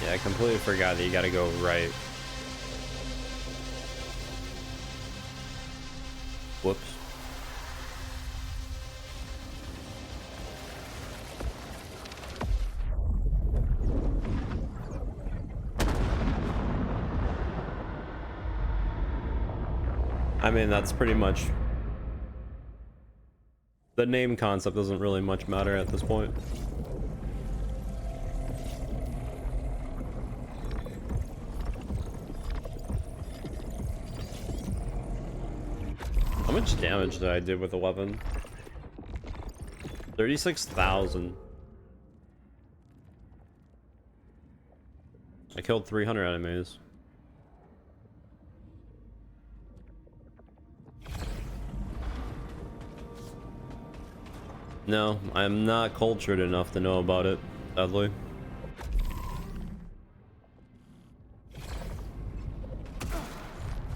I completely forgot that you gotta go right. Whoops. I mean, that's pretty much... the name concept doesn't really much matter at this point. How much damage did I do with the weapon? 36,000. I killed 300 enemies. No, I'm not cultured enough to know about it, sadly.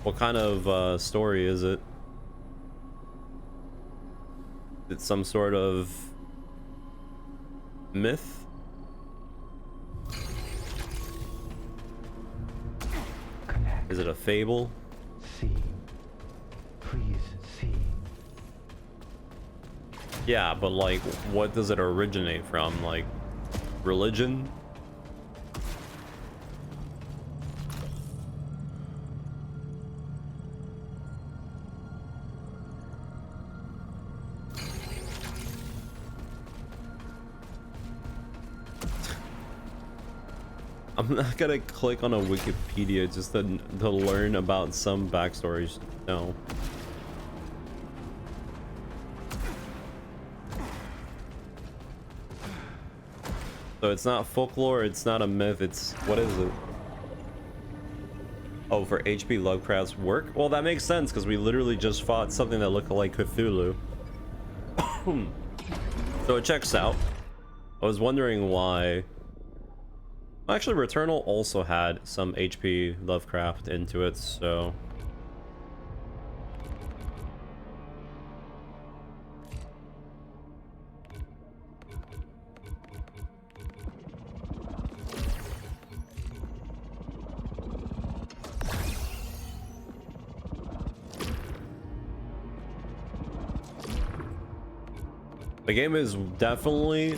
What kind of story is it? It's some sort of myth? Connect. Is it a fable? See. Please see. Yeah, but like, what does it originate from? Like, religion? I'm not gonna click on a Wikipedia just to learn about some backstories. No. So it's not folklore, it's not a myth, it's... what is it? Oh, for H.P. Lovecraft's work? Well, that makes sense, because we literally just fought something that looked like Cthulhu. So it checks out. I was wondering why... actually, Returnal also had some H.P. Lovecraft into it, so... the game is definitely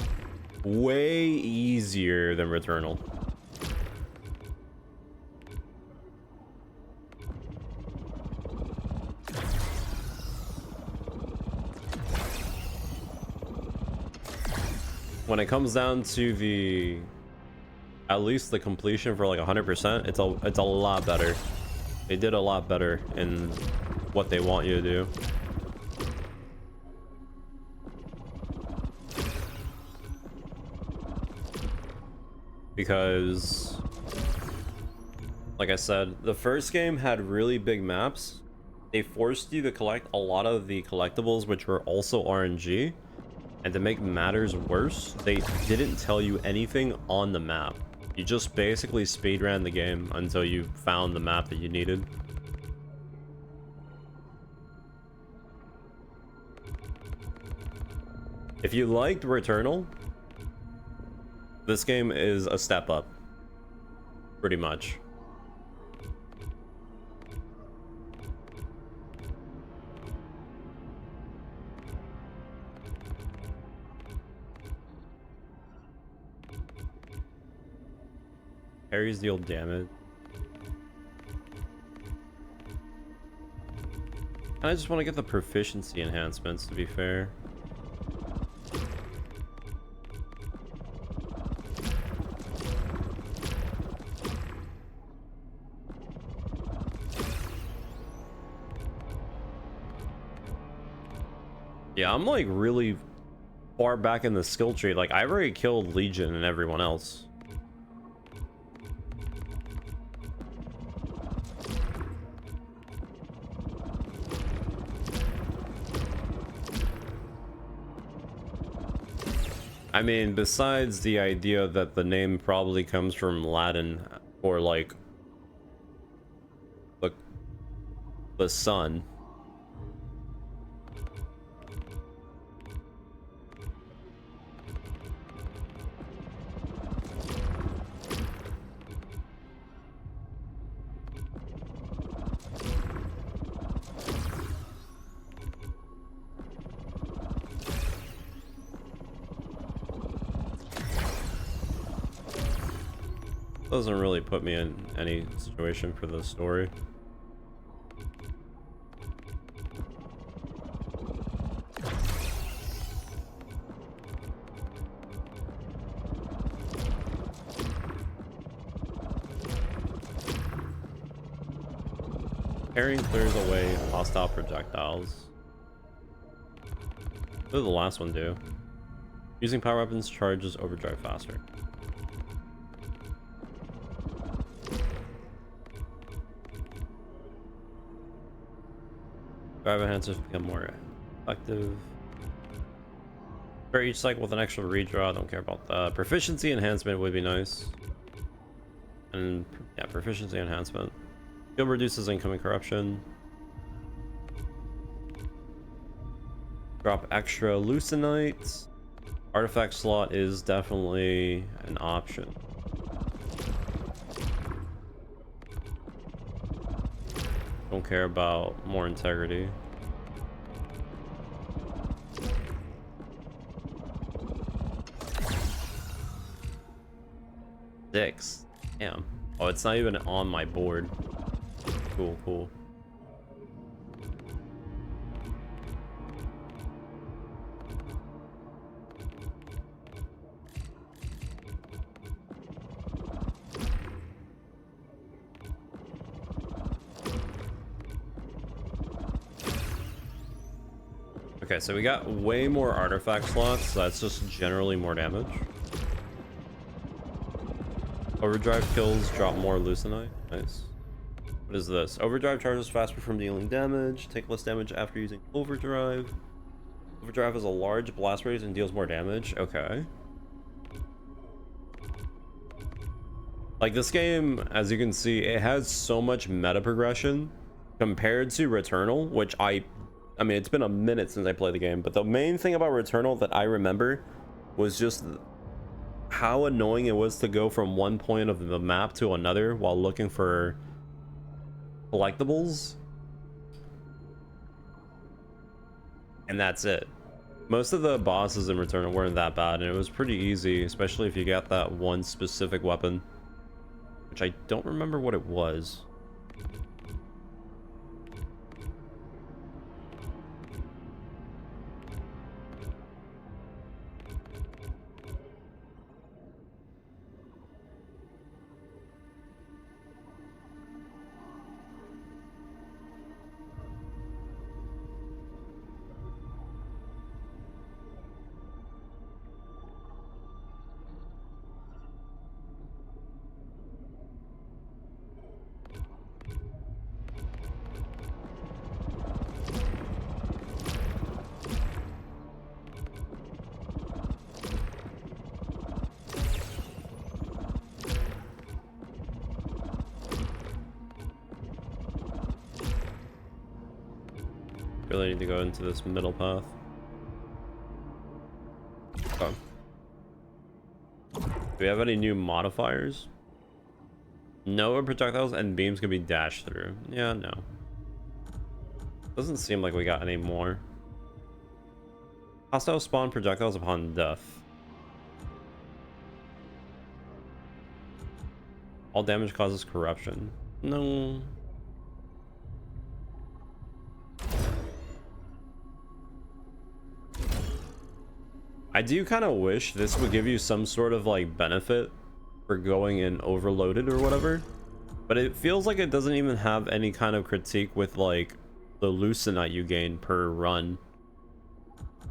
way easier than Returnal. when it comes down to the, at least the completion for like 100%, it's a lot better. They did a lot better in what they want you to do. Because, like I said, the first game had really big maps. They forced you to collect a lot of the collectibles, which were also RNG. And to make matters worse, they didn't tell you anything on the map. You just basically speedran the game until you found the map that you needed. If you liked Returnal, this game is a step up. Pretty much. Parries deal damage. I just want to get the proficiency enhancements, to be fair. Yeah, I'm like really far back in the skill tree. Like, I've already killed Legion and everyone else. I mean, besides the idea that the name probably comes from Latin or like the sun. Doesn't really put me in any situation for the story. Parrying clears away hostile projectiles. What did the last one do? Using power weapons charges overdrive faster. Drive enhancers become more effective. For each cycle with an extra redraw, don't care about that. Proficiency enhancement would be nice. And yeah, proficiency enhancement. Skill reduces incoming corruption. Drop extra leucinite. Artifact slot is definitely an option. Don't care about more integrity. Six. Damn. Oh, it's not even on my board. Cool, cool. Okay, so we got way more artifact slots, so that's just generally more damage. Overdrive kills drop more leucinite. Nice. What is this? Overdrive charges faster from dealing damage. Take less damage after using overdrive. Overdrive has a large blast radius and deals more damage. Okay. Like, this game, as you can see, it has so much meta progression compared to Returnal, which I mean, it's been a minute since I played the game, but the main thing about Returnal that I remember was just how annoying it was to go from one point of the map to another while looking for collectibles. And that's it. Most of the bosses in Returnal weren't that bad, and it was pretty easy, especially if you got that one specific weapon, which I don't remember what it was. Really need to go into this middle path. Okay. Do we have any new modifiers? No, projectiles and beams can be dashed through. Yeah, no. Doesn't seem like we got any more. Hostile spawn projectiles upon death. All damage causes corruption. No. I do kind of wish this would give you some sort of like benefit for going in overloaded or whatever, but it feels like it doesn't even have any kind of critique with like the Lucenite you gain per run.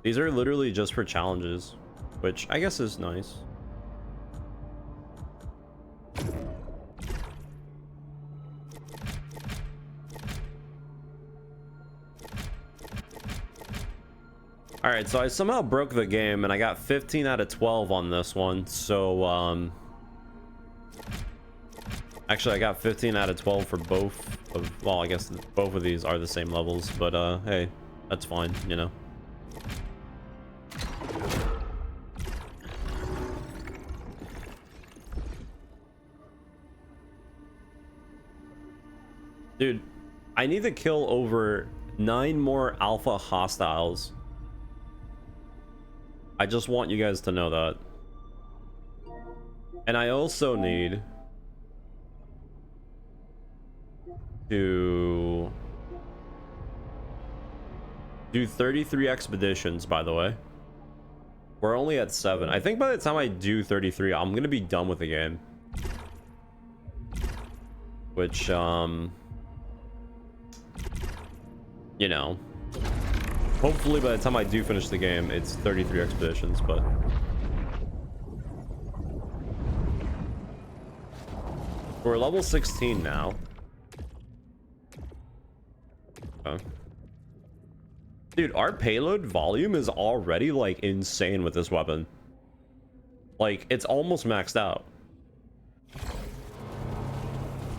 These are literally just for challenges, which I guess is nice. All right, so I somehow broke the game and I got 15 out of 12 on this one. So, actually I got 15 out of 12 for both of, well, I guess both of these are the same levels, but, hey, that's fine, you know. Dude, I need to kill over 9 more alpha hostiles. I just want you guys to know that. And I also need to do 33 expeditions, by the way. We're only at 7. I think by the time I do 33, I'm gonna be done with the game. Which, you know, hopefully by the time I do finish the game, it's 33 expeditions, but... We're level 16 now. Okay. Dude, our payload volume is already, like, insane with this weapon. Like, it's almost maxed out.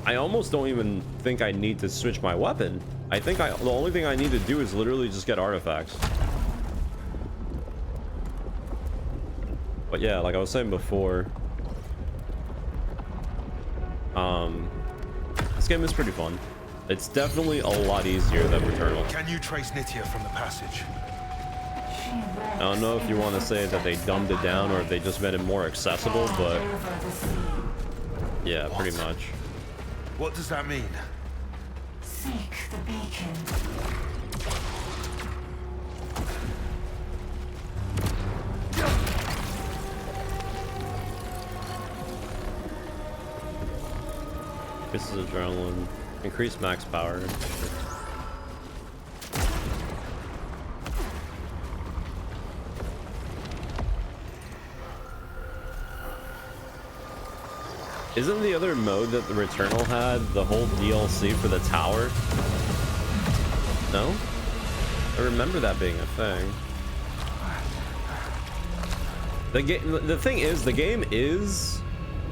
I almost don't even think I need to switch my weapon. I think the only thing I need to do is literally just get artifacts. But yeah, like I was saying before, this game is pretty fun. It's definitely a lot easier than Returnal. Can you trace Nitya from the passage? I don't know if you want to say that they dumbed it down or if they just made it more accessible, but yeah, pretty much. What does that mean? Seek the beacon. This is adrenaline. Increase max power. Isn't the other mode that the Returnal had the whole DLC for the tower? No? I remember that being a thing. The thing is, the game is,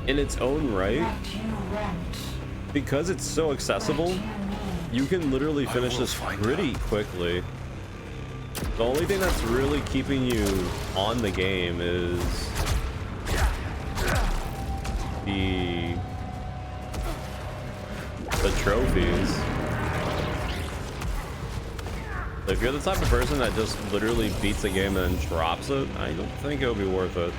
in its own right, because it's so accessible, you can literally finish this pretty quickly. The only thing that's really keeping you on the game is the trophies. If you're the type of person that just literally beats a game and then drops it, I don't think it'll be worth it.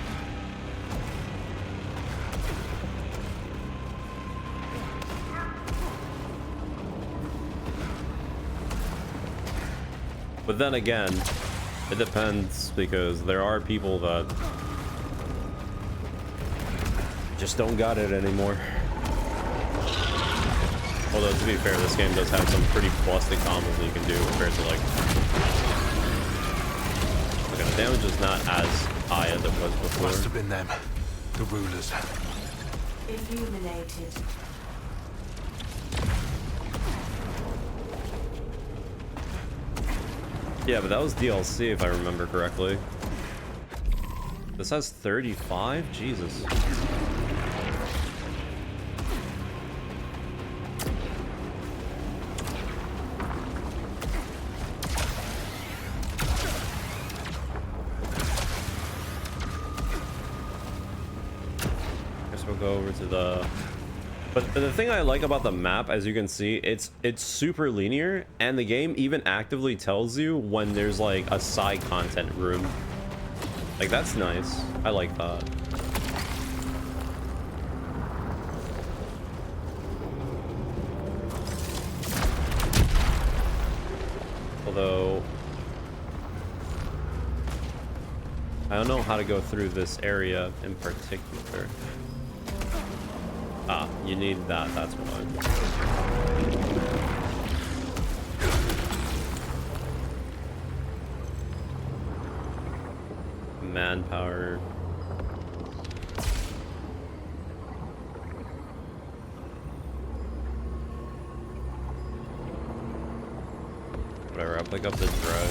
But then again, it depends, because there are people that just don't got it anymore. Although, to be fair, this game does have some pretty busted combos that you can do compared to, like... Okay, the damage is not as high as it was before. Must have been them. The rulers. Illuminated. Yeah, but that was DLC, if I remember correctly. This has 35? Jesus. go over to the... But the thing I like about the map, as you can see, it's super linear, and the game even actively tells you when there's like a side content room. Like, that's nice. I like that. Although I don't know how to go through this area in particular. Ah, you need that, that's why. Manpower. Whatever, I'll pick up the drug.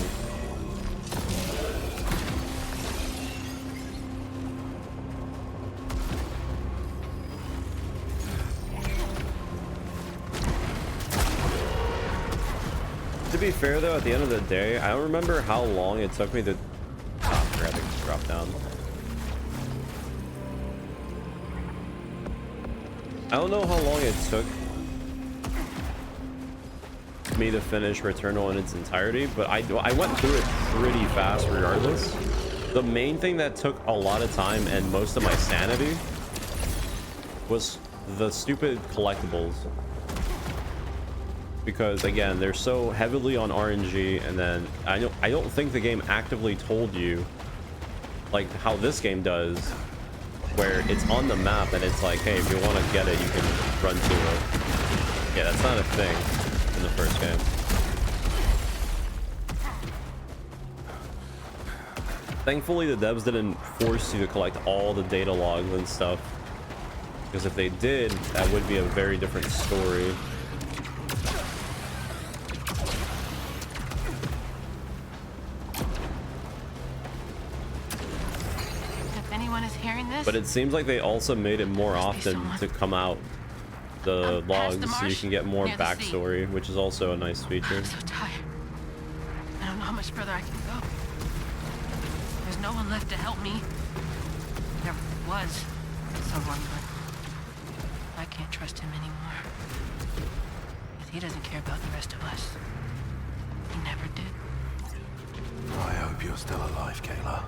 To be fair though, at the end of the day, I don't remember how long it took me to... Oh, I think it's dropped down. I don't know how long it took me to finish Returnal in its entirety, but I went through it pretty fast regardless. The main thing that took a lot of time and most of my sanity was the stupid collectibles. Because again, they're so heavily on RNG, and then I don't think the game actively told you like how this game does, where it's on the map and it's like, hey, if you want to get it, you can run to it. Yeah, that's not a thing in the first game. Thankfully, the devs didn't force you to collect all the data logs and stuff, because if they did, that would be a very different story. But it seems like they also made it more often to come out the logs so you can get more backstory, which is also a nice feature. I'm so tired. I don't know how much further I can go. There's no one left to help me. There was someone, but I can't trust him anymore. If he doesn't care about the rest of us, he never did. I hope you're still alive, Kayla.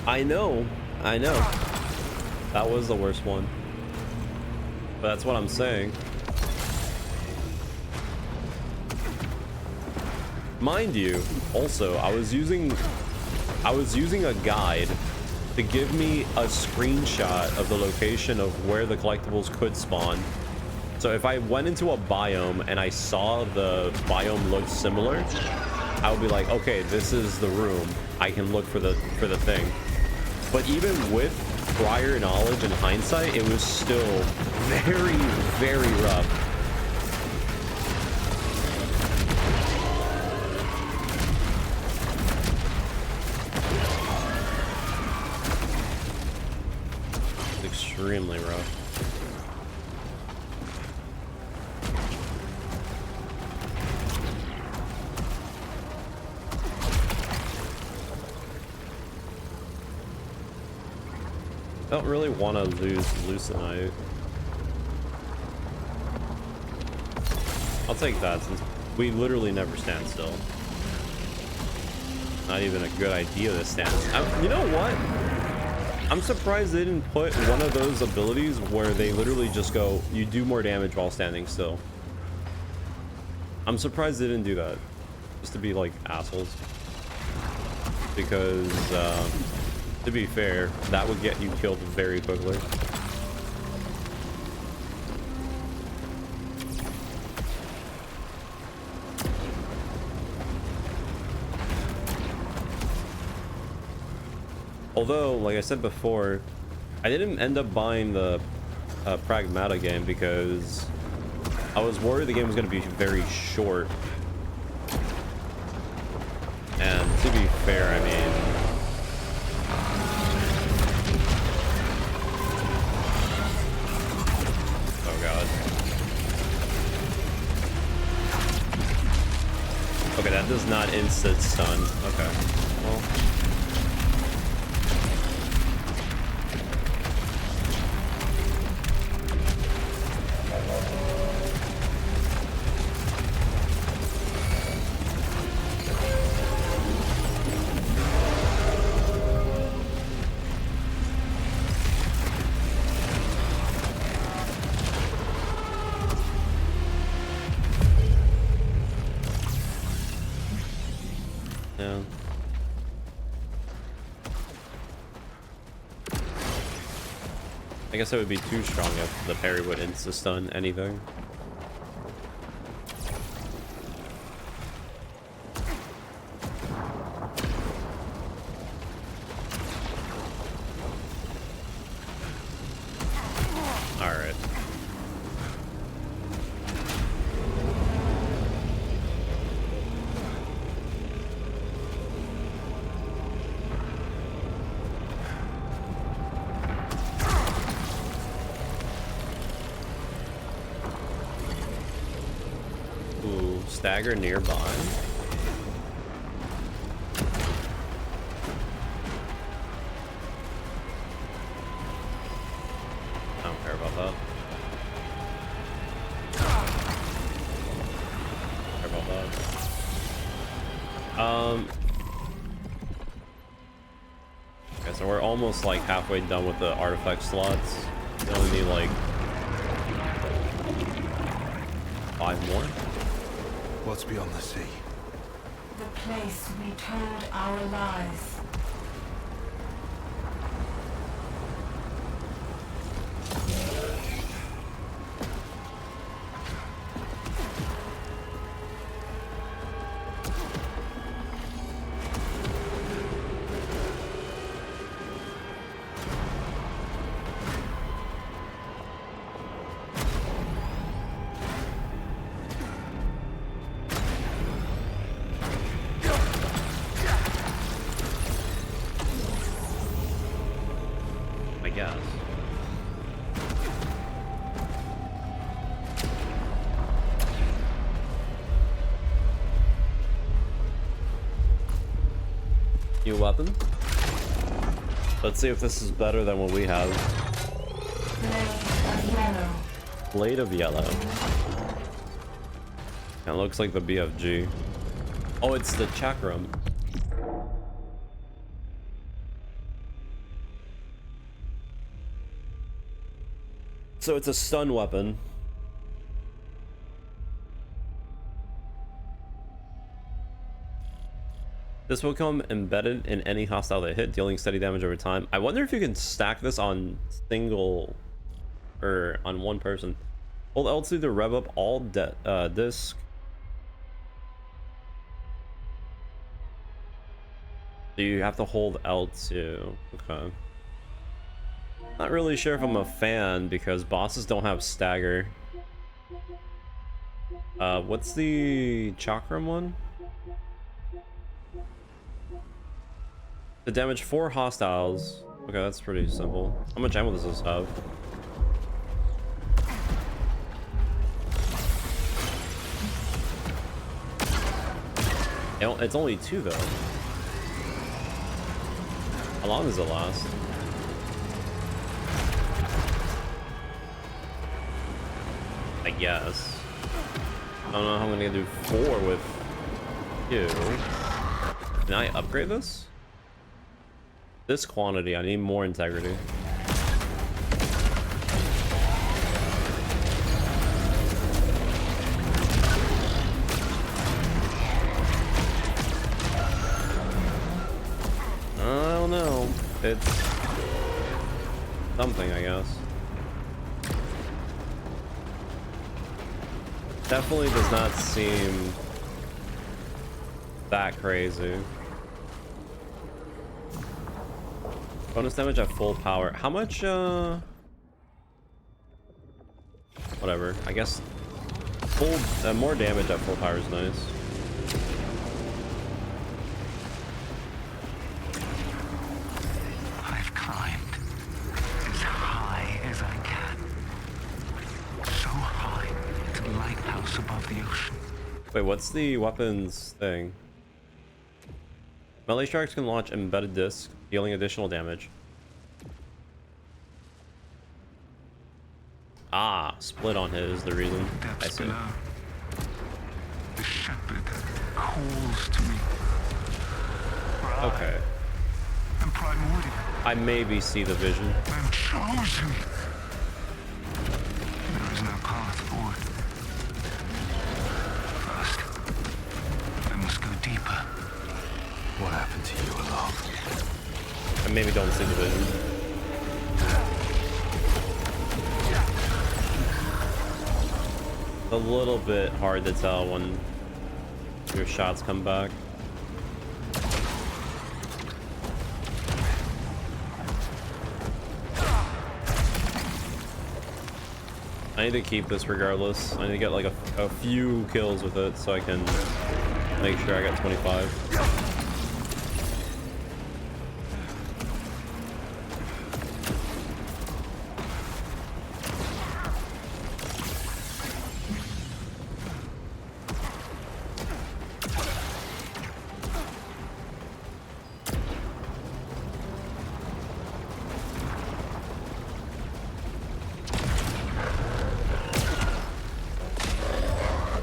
I know. That was the worst one. But that's what I'm saying. Mind you, also, I was using a guide to give me a screenshot of the location of where the collectibles could spawn. So if I went into a biome and I saw the biome looked similar, I would be like, okay, this is the room. I can look for the thing. But even with prior knowledge and hindsight, it was still very, very rough. It's extremely rough. I don't really want to lose Lucenite. I'll take that since we literally never stand still. Not even a good idea to stand still. You know what? I'm surprised they didn't put one of those abilities where they literally just go, you do more damage while standing still. I'm surprised they didn't do that. Just to be like assholes. Because, to be fair, that would get you killed very quickly. Although, like I said before, I didn't end up buying the Pragmata game because I was worried the game was going to be very short. And to be fair, I mean, okay, that does not instant stun. Okay. Well. Yeah. I guess it would be too strong if the parry would insta-stun anything. Alright. Ooh, stagger nearby. I don't care about that. Care about that. Okay, so we're almost like halfway done with the artifact slots. We only need like 5 more. What's beyond the sea? The place we told our lies. I guess. New weapon? Let's see if this is better than what we have. Blade of Yellow. It looks like the BFG. Oh, it's the chakram. So it's a stun weapon. This will come embedded in any hostile they hit, dealing steady damage over time. I wonder if you can stack this on single or on one person. Hold L2 to rev up all disc. So you have to hold L2. Okay. Not really sure if I'm a fan because bosses don't have stagger. What's the chakram one? The damage 4 hostiles. Okay, that's pretty simple. How much ammo does this have? It's only 2 though. How long does it last? I guess. I don't know how I'm gonna do 4 with 2. Can I upgrade this? This quantity, I need more integrity. I don't know. It's something, I guess. Definitely does not seem that crazy. Bonus damage at full power. How much, whatever. I guess full, more damage at full power is nice. I've climbed as high as I can. So high, it's a lighthouse above the ocean. Wait, what's the weapons thing? Melee strikes can launch embedded discs, dealing additional damage. Ah, split on hit is the reason. I see. Below. The shepherd calls to me. Okay. I'm primordial. I maybe see the vision. I'm chosen. There is no path forward. First, I must go deeper. maybe don't see the vision. It's a little bit hard to tell when your shots come back. I need to keep this regardless. I need to get like a few kills with it so I can make sure I got 25.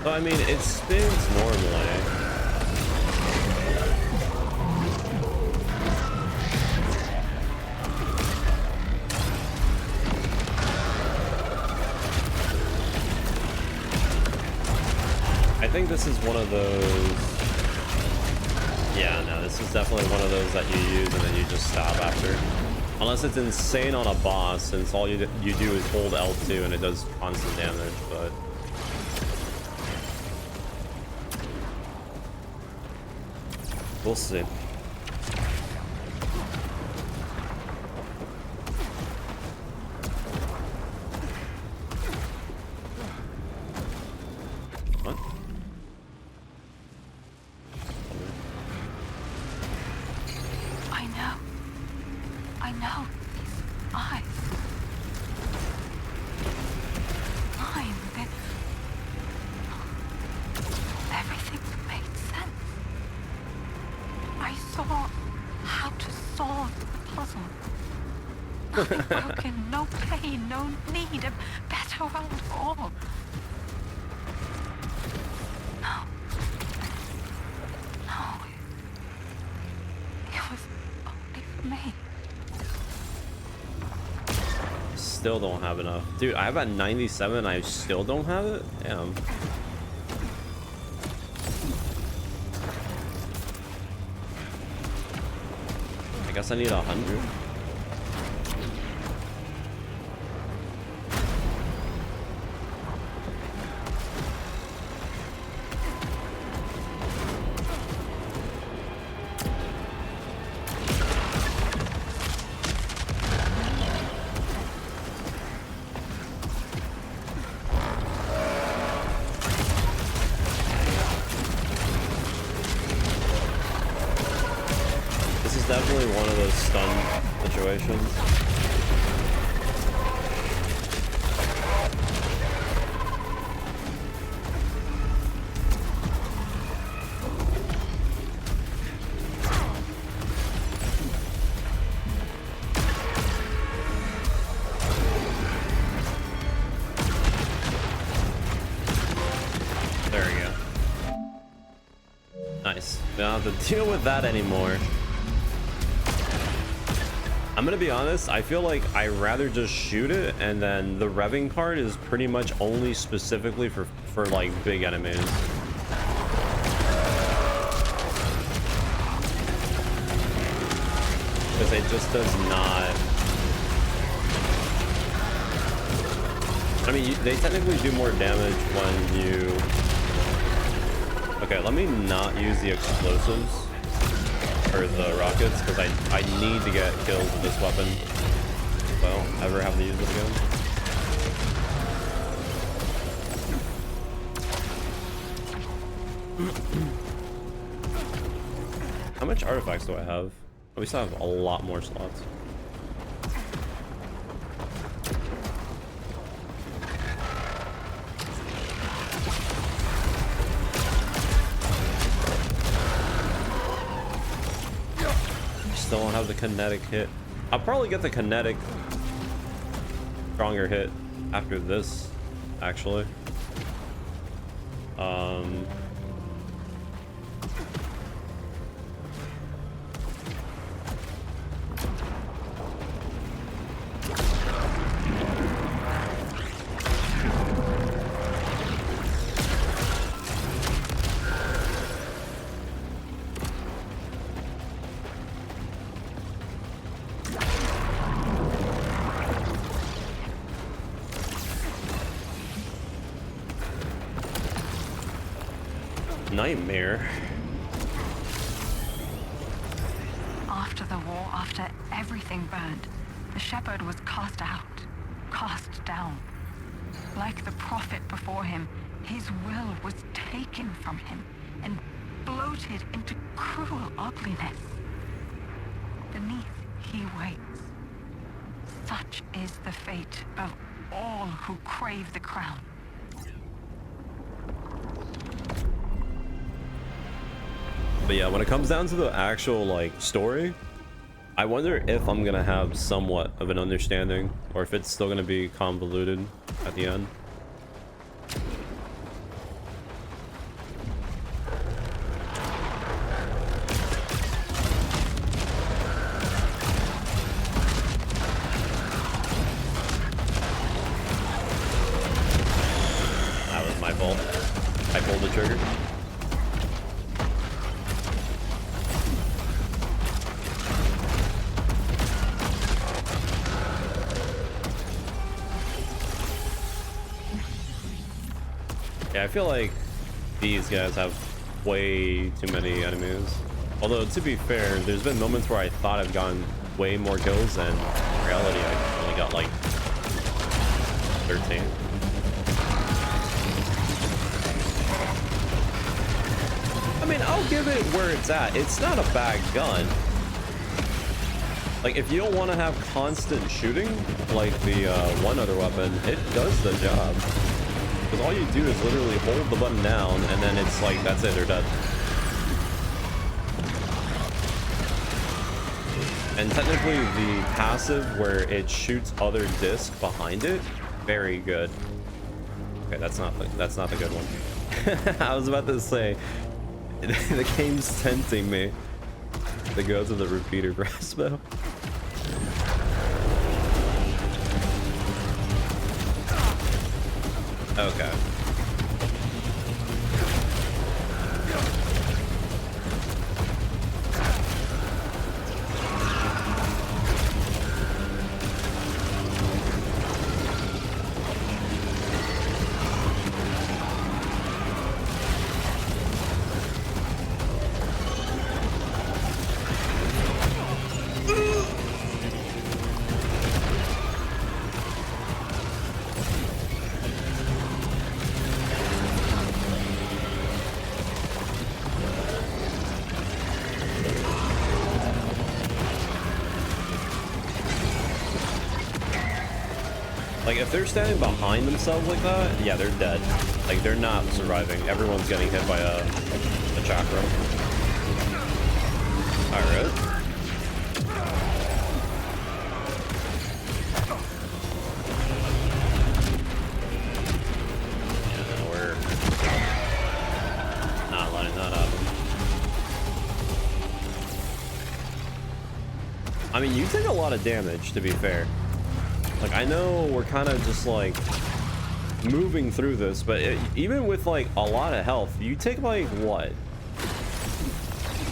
I mean, it spins normally. I think this is one of those. Yeah, no, this is definitely one of those that you use and then you just stop after. Unless it's insane on a boss, since all you do is hold L2 and it does constant damage, but. We'll see. What? I know. I know. These eyes. Mine. Everything made sense. I saw how to solve the puzzle. Nothing broken, no pain, no need, a better world for all. No. No. It was only for me. Still don't have enough. Dude, I have at 97, I still don't have it? Damn. I guess I need 100. Definitely one of those stun situations. There we go. Nice. We don't have to deal with that anymore. I'm gonna be honest, I feel like I rather just shoot it, and then the revving part is pretty much only specifically for like big enemies. Because it just does not. I mean, they technically do more damage when you. Okay, let me not use the explosives. Or the rockets, because I need to get kills with this weapon. So I don't ever have to use it again. How much artifacts do I have? Oh, we still have a lot more slots. Still don't have the kinetic hit. I'll probably get the kinetic stronger hit after this, actually. nightmare. After the war, after everything burned, the shepherd was cast out, cast down. Like the prophet before him, his will was taken from him and bloated into cruel ugliness. Beneath he waits. Such is the fate of all who crave the crown. But yeah, when it comes down to the actual like story, I wonder if I'm gonna have somewhat of an understanding or if it's still gonna be convoluted at the end. That was my fault. I pulled the trigger. Yeah, I feel like these guys have way too many enemies. Although, to be fair, there's been moments where I thought I've gotten way more kills, and in reality, I only got like 13. I mean, I'll give it where it's at. It's not a bad gun. Like, if you don't want to have constant shooting, like the one other weapon, it does the job. Because all you do is literally hold the button down, and then it's like, that's it, they're dead. And technically, the passive where it shoots other discs behind it, very good. Okay, that's not the good one. I was about to say, the game's tempting me to go to the repeater crossbow. Okay. Like, if they're standing behind themselves like that, yeah, they're dead. Like, they're not surviving. Everyone's getting hit by a chakra. Alright. Yeah, we're not letting that happen. I mean, you take a lot of damage, to be fair. Like, I know we're kind of just like moving through this, but even with like a lot of health, you take like what,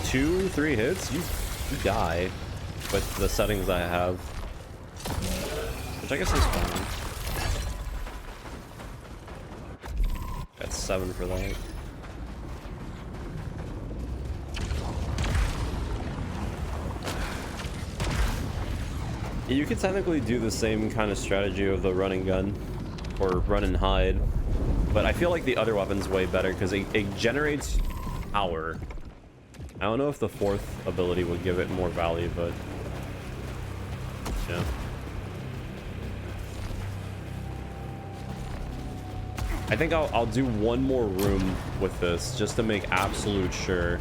2-3 hits, you die with the settings I have, which I guess is fine. Got 7 for that. You could technically do the same kind of strategy of the running gun or run and hide, but I feel like the other weapon's way better because it generates power. I don't know if the 4th ability would give it more value, but yeah. I think I'll do one more room with this just to make absolute sure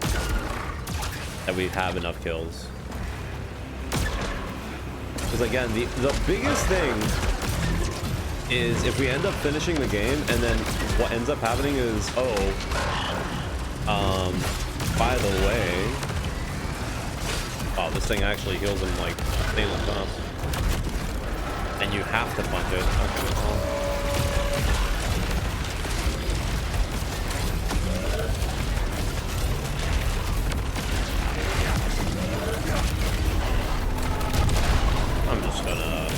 that we have enough kills. Because again, the biggest thing is if we end up finishing the game and then what ends up happening is, oh, by the way, wow, this thing actually heals him like stainless fast. And you have to punch it. Okay, well. I'm just gonna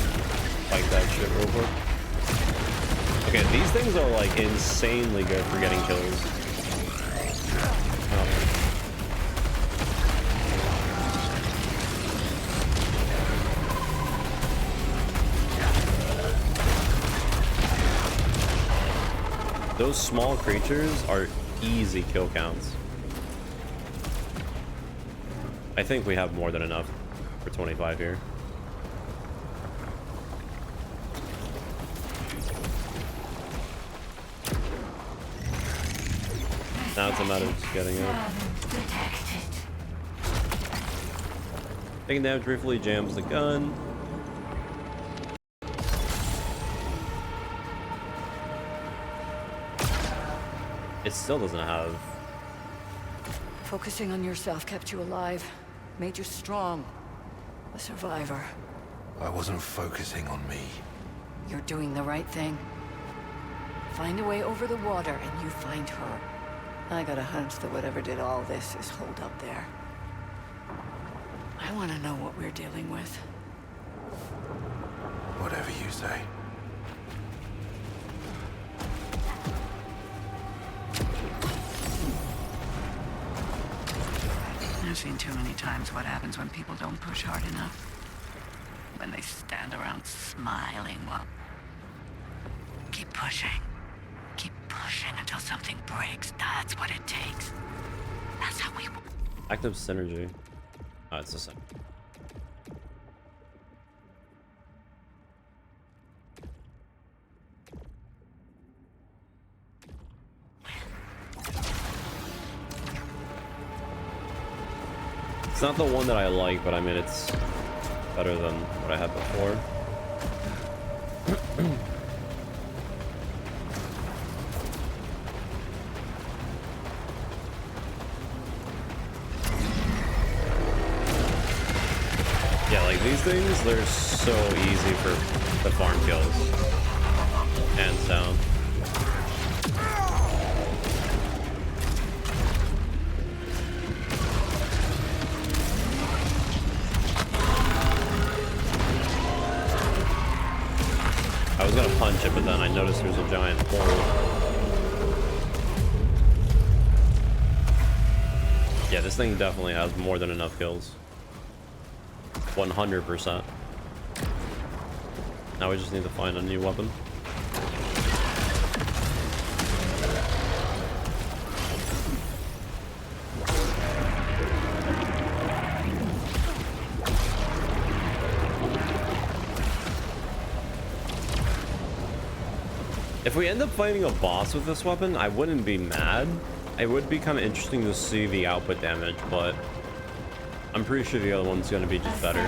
fight that shit real quick. Okay, these things are like insanely good for getting kills. Those small creatures are easy kill counts. I think we have more than enough for 25 here. Now it's a matter of just getting it. Taking damage briefly jams the gun. It still doesn't have. Focusing on yourself kept you alive, made you strong, a survivor. I wasn't focusing on me. You're doing the right thing. Find a way over the water and you find her. I got a hunch that whatever did all this is holed up there. I want to know what we're dealing with. Whatever you say. I've seen too many times what happens when people don't push hard enough. When they stand around smiling, well, keep pushing. Keep pushing until something breaks. That's what it takes. That's how we... Active synergy. Oh, it's the same. It's not the one that I like, but I mean, it's better than what I had before. Yeah, like these things, they're so easy for the farm kills. Hands down. I was gonna punch it, but then I noticed there's a giant hole. Yeah, this thing definitely has more than enough kills. 100%. Now we just need to find a new weapon. If we end up fighting a boss with this weapon, I wouldn't be mad. It would be kind of interesting to see the output damage, but I'm pretty sure the other one's going to be just better.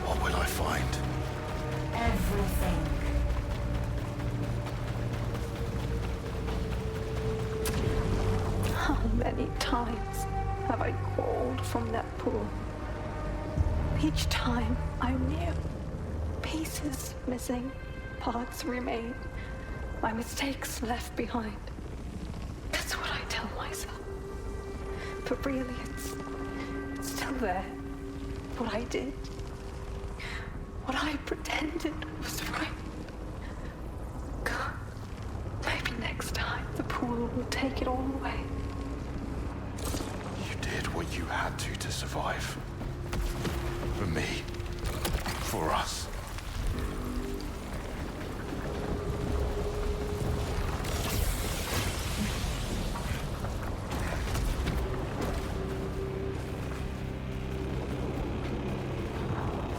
What will I find? Everything. How many times have I crawled from that pool? Each time I knew. Pieces missing, parts remain, my mistakes left behind. That's what I tell myself. But really, it's still there. What I did, what I pretended was right. God, maybe next time the pool will take it all away. You did what you had to survive. For me. For us.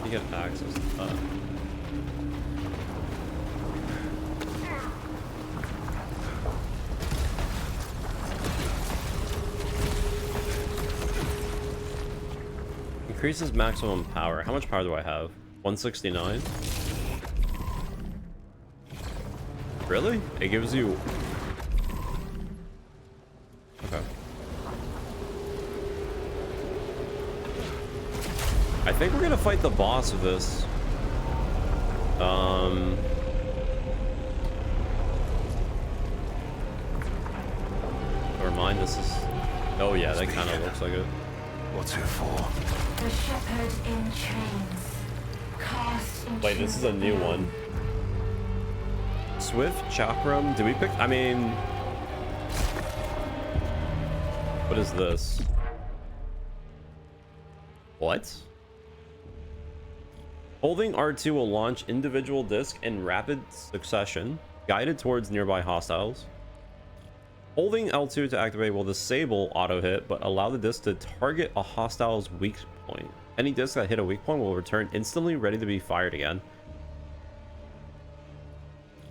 You get access to that. Increases maximum power. How much power do I have? 169? Really? It gives you... Okay. I think we're gonna fight the boss with this. Never mind, this is... Oh yeah, that kind of looks like it. What's it for? The shepherd in chains. Cast into Wait, this is a new one. Swift Chakram. Did we pick? I mean, what is this? What? Holding R2 will launch individual disc in rapid succession. guided towards nearby hostiles. Holding L2 to activate will disable auto hit, but allow the disc to target a hostile's weak point. Any disc that hit a weak point will return instantly, ready to be fired again.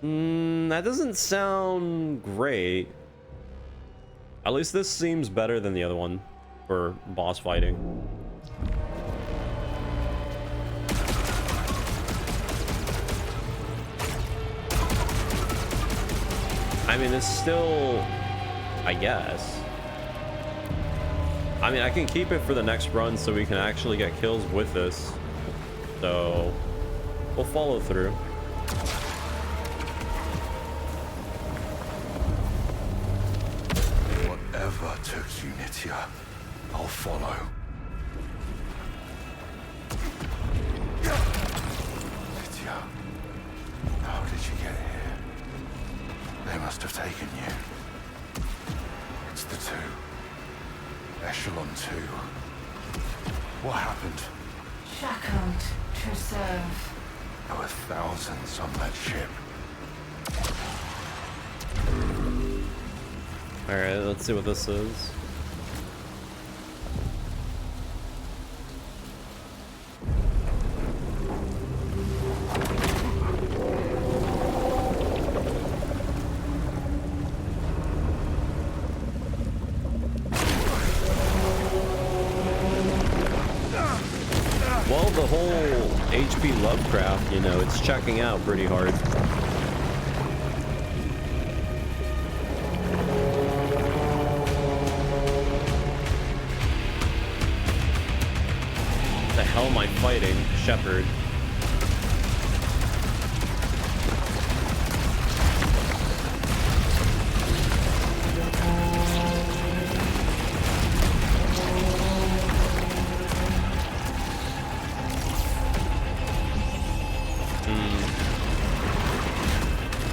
That doesn't sound great. At least this seems better than the other one for boss fighting. I mean, it's still, I guess. I mean, I can keep it for the next run so we can actually get kills with this. So, we'll follow through. Whatever took you, Nitya, I'll follow. Nitya, how did you get here? They must have taken you. It's the two. Echelon 2. What happened? Shackled to serve. There were thousands on that ship. Alright, let's see what this is. Well, the whole HP Lovecraft, you know, it's checking out pretty hard. The hell am I fighting? Shepherd.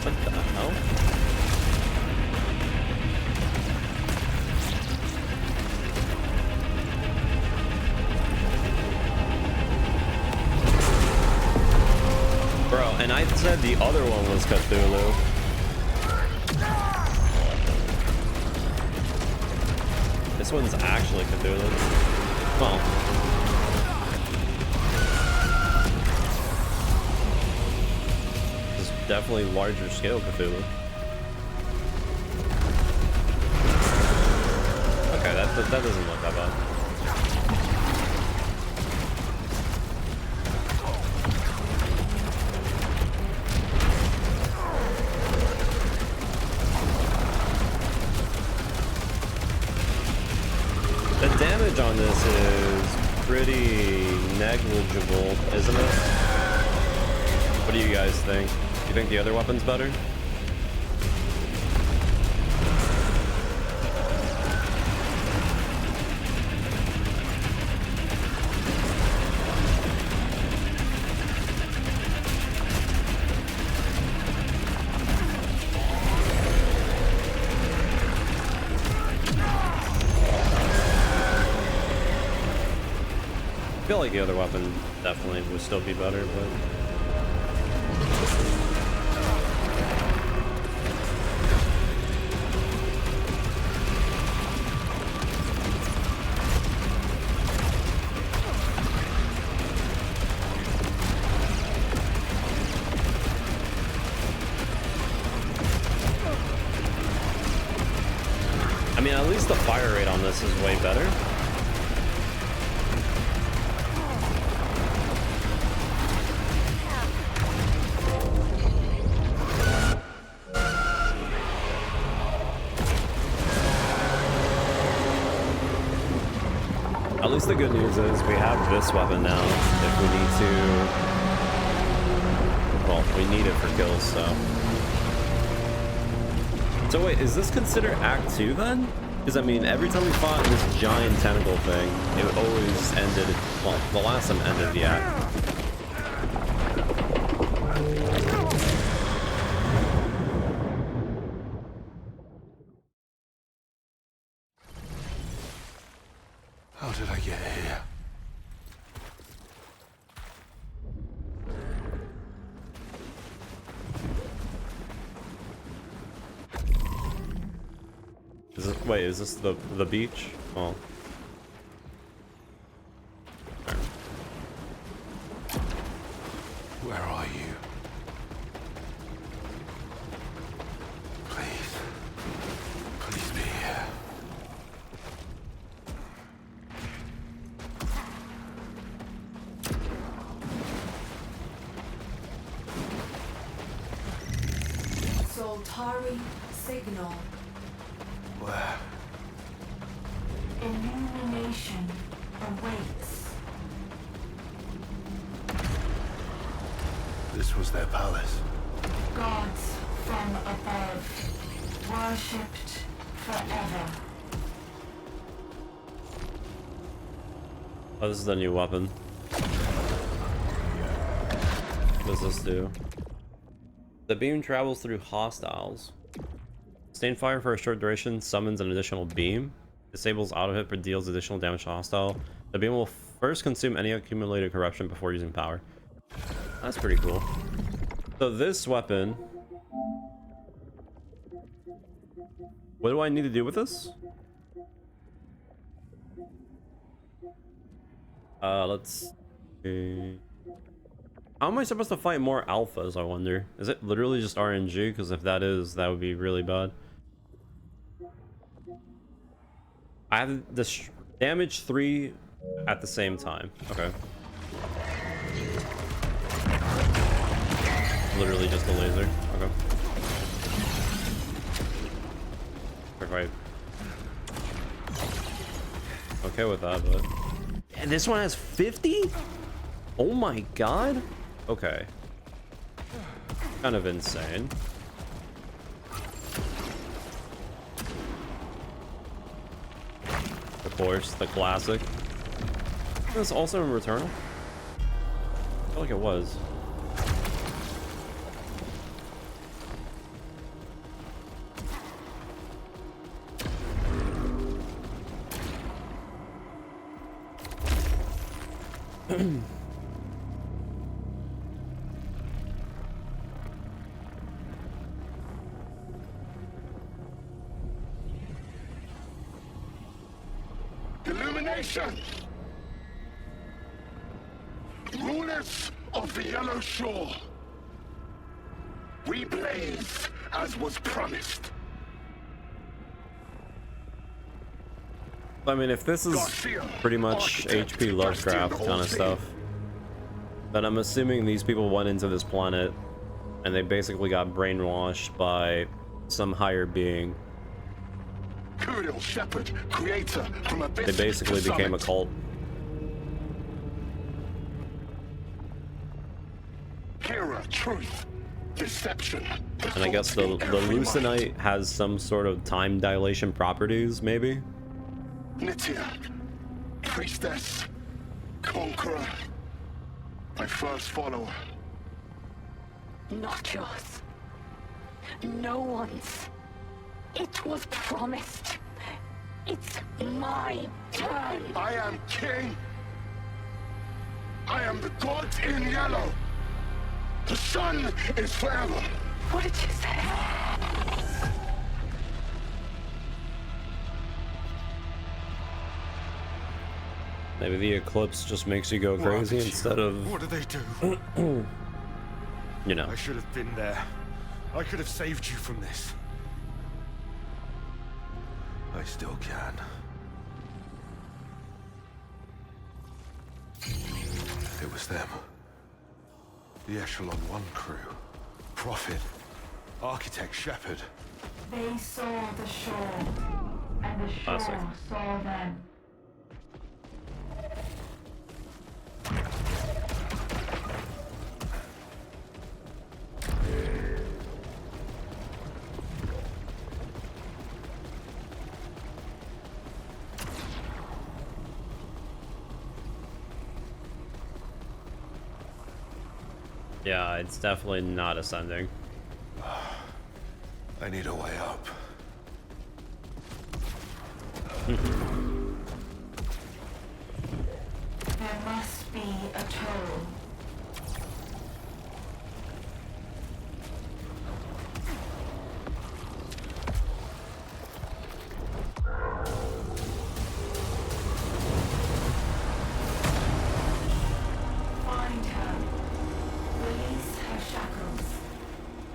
What the hell? Bro, and I said the other one was Cthulhu. This one's actually Cthulhu. Well. This is definitely larger scale Cthulhu. Okay, that doesn't look that bad. The damage on this is pretty negligible, isn't it? What do you guys think? You think the other weapon's better? I feel like the other weapon definitely would still be better, but I mean, at least the fire rate on this is way better. At least the good news is we have this weapon now if we need to. Well, we need it for kills, so. So wait, is this considered Act 2 then? Because I mean, every time we fought this giant tentacle thing, it always ended, well, the last time ended the act. How did I get here? Is it, wait, is this the beach? Oh. Where are you? Please. Please be here. Soltari signal. Where? Illumination awaits. This was their palace. Gods from above, worshipped forever. Oh, this is the new weapon. What does this do? The beam travels through hostiles. Sustained fire for a short duration summons an additional beam. Disables auto hit but deals additional damage to hostile. The beam will first consume any accumulated corruption before using power. That's pretty cool. So this weapon... What do I need to do with this? Let's see. How am I supposed to fight more alphas, I wonder? Is it literally just RNG? Because if that is, that would be really bad. I have this damage 3 at the same time. Okay. Literally just a laser. Okay. Right. Okay with that, but... And this one has 50? Oh my god. Okay. Kind of insane. Of course, the classic. That's also in Returnal? I feel like it was. Illumination! Rulers of the Yellow Shore, we blaze as was promised. I mean, if this is pretty much HP Lovecraft kind of stuff, then I'm assuming these people went into this planet and they basically got brainwashed by some higher being. Kuriel Shepherd, creator from Abyss. They basically became a cult. Kira, truth, deception. And I guess the Lucenite has some sort of time dilation properties, maybe? Nitya, priestess, conqueror, my first follower. Not yours. No one's. It was promised. It's my turn. I am king. I am the god in yellow. The sun is forever. What did you say? Maybe the eclipse just makes you go crazy instead of... What did they do? You know. I should have been there. I could have saved you from this. I still can. It was them. The Echelon 1 crew. Prophet. Architect Shepherd. They saw the shore, and the shore Classic. saw them. Yeah, it's definitely not ascending. I need a way up. There must be a toll.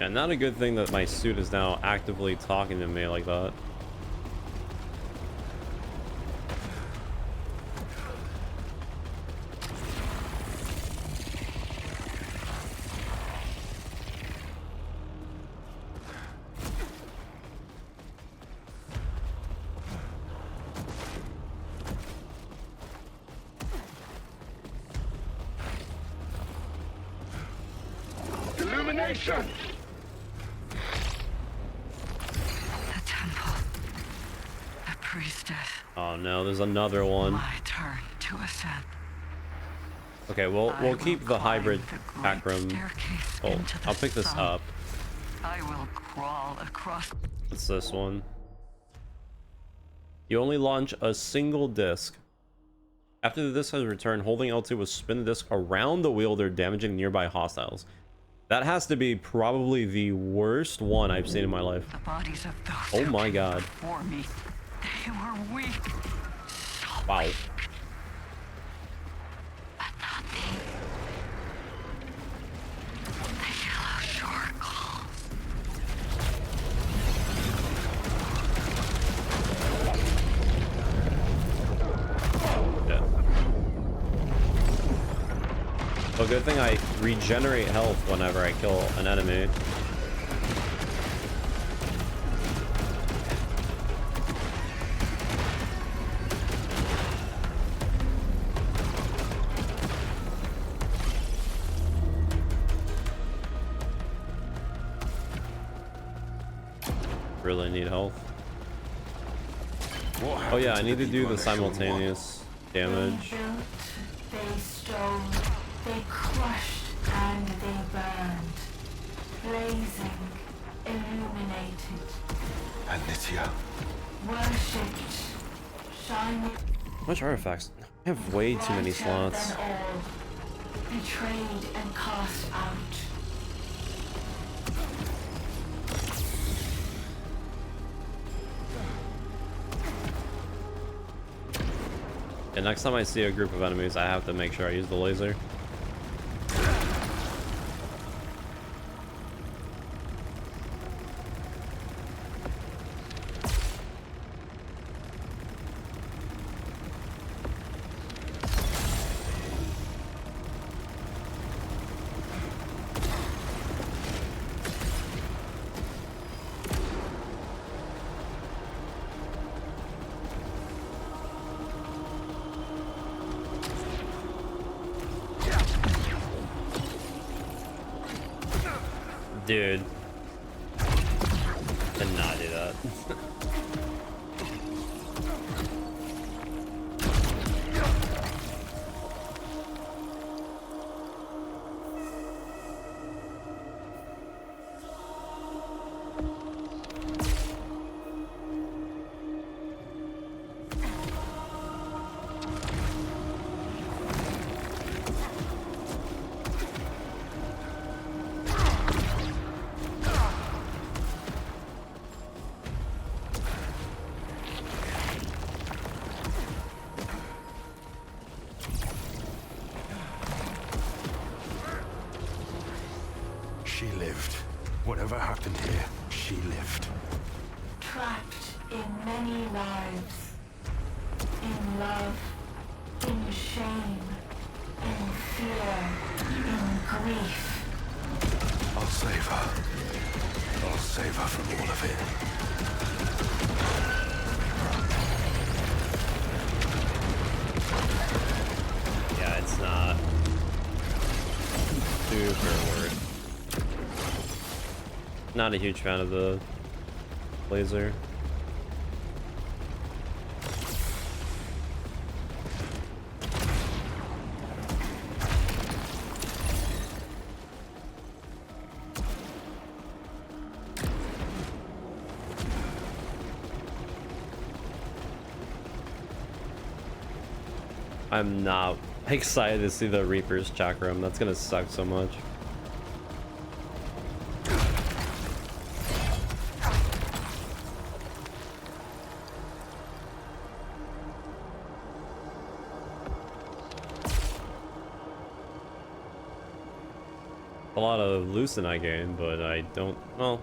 And not a good thing that my suit is now actively talking to me like that. Illumination! The temple. The priestess. Oh no, there's another one. My turn to ascend. Okay, we'll I will keep the climb hybrid the great back room. staircase Oh, into the I'll pick this sun. up. I will crawl across. What's this one? You only launch a single disc. After the disc has returned, holding L2 will spin the disc around the wielder, damaging nearby hostiles. That has to be probably the worst one I've seen in my life. The bodies of those Oh who my came god. before me. They were weak. So Wow. weak. But not me. The yellow shore calls. Yeah. Well, good thing I regenerate health whenever I kill an enemy. Really need health. Oh yeah, I need to do the simultaneous damage. They built, they stole, they crushed, and they burned. Blazing, illuminated, Anitia. worshipped, shining. How much artifacts? I have way too many brighter slots. than all, betrayed and cast out. And next time I see a group of enemies, I have to make sure I use the laser. Dude. Did not do that. She lived. Whatever happened here, she lived. Trapped in many lives. In love, in shame, in fear, in grief. I'll save her. I'll save her from all of it. Yeah, it's not super worth. Not a huge fan of the laser. I'm not excited to see the Reaper's chakram. That's gonna suck so much. A lot of loot in that game, but I don't, well.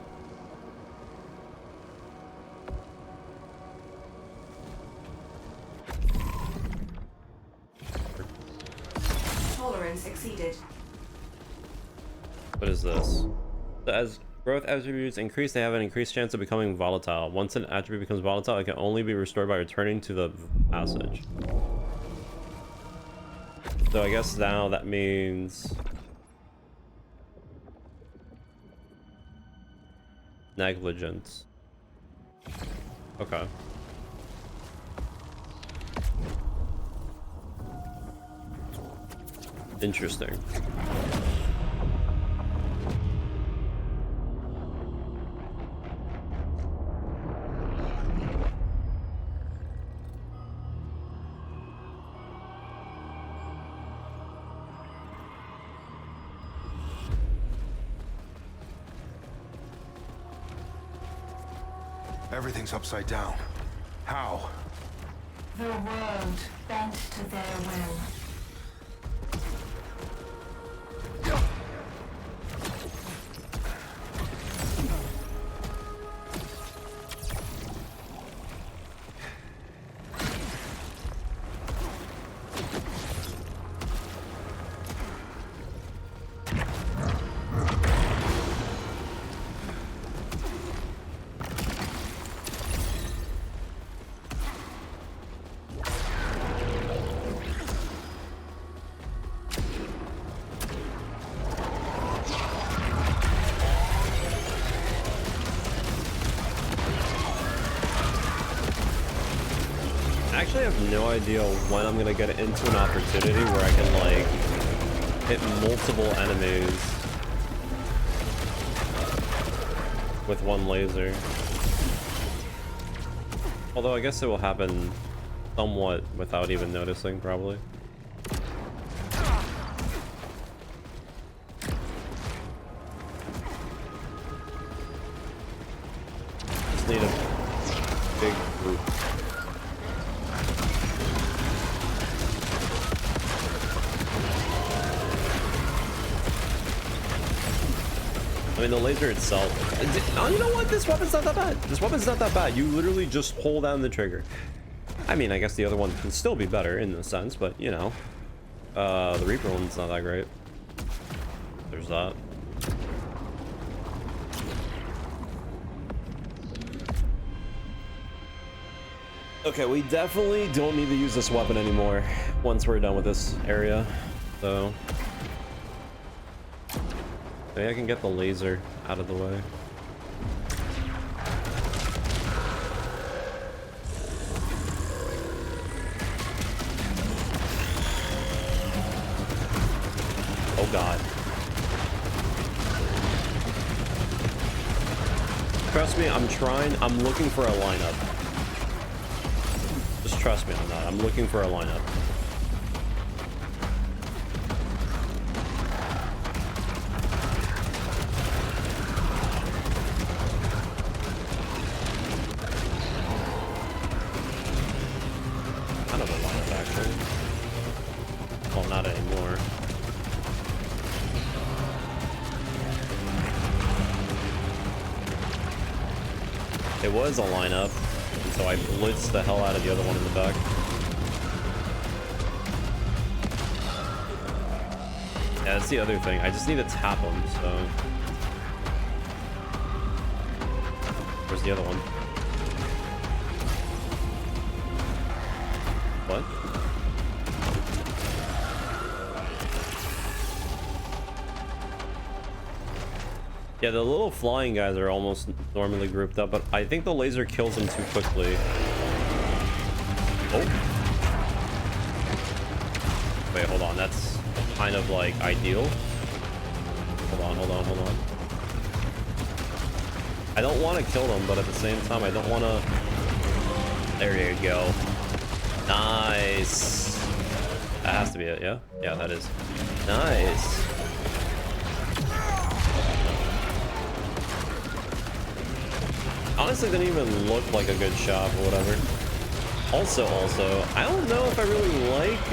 Tolerance exceeded. What is this? So as growth attributes increase, they have an increased chance of becoming volatile. Once an attribute becomes volatile, it can only be restored by returning to the passage. So I guess now that means negligence. Okay. Interesting. Everything's upside down. How? The world bent to their will. I have no idea when I'm gonna get into an opportunity where I can like hit multiple enemies with one laser. Although I guess it will happen somewhat without even noticing, probably. Just need a big group. I mean, the laser itself. Oh, you know what? This weapon's not that bad. This weapon's not that bad. You literally just hold down the trigger. I mean, I guess the other one can still be better in a sense, but you know, the Reaper one's not that great. There's that. Okay, we definitely don't need to use this weapon anymore once we're done with this area, so. Maybe I can get the laser out of the way. Oh god. Trust me, I'm looking for a lineup. Just trust me on that. I'm looking for a lineup. It was a lineup, and so I blitzed the hell out of the other one in the back. Yeah, that's the other thing. I just need to tap them, so... Where's the other one? What? Yeah, the little flying guys are almost normally grouped up, but I think the laser kills them too quickly. Oh. Wait, hold on. That's kind of like ideal. Hold on, hold on, hold on. I don't want to kill them, but at the same time, I don't want to... There you go. Nice. That has to be it, yeah? Yeah, that is. Nice. Honestly, didn't even look like a good shot or whatever. Also, I don't know if I really like,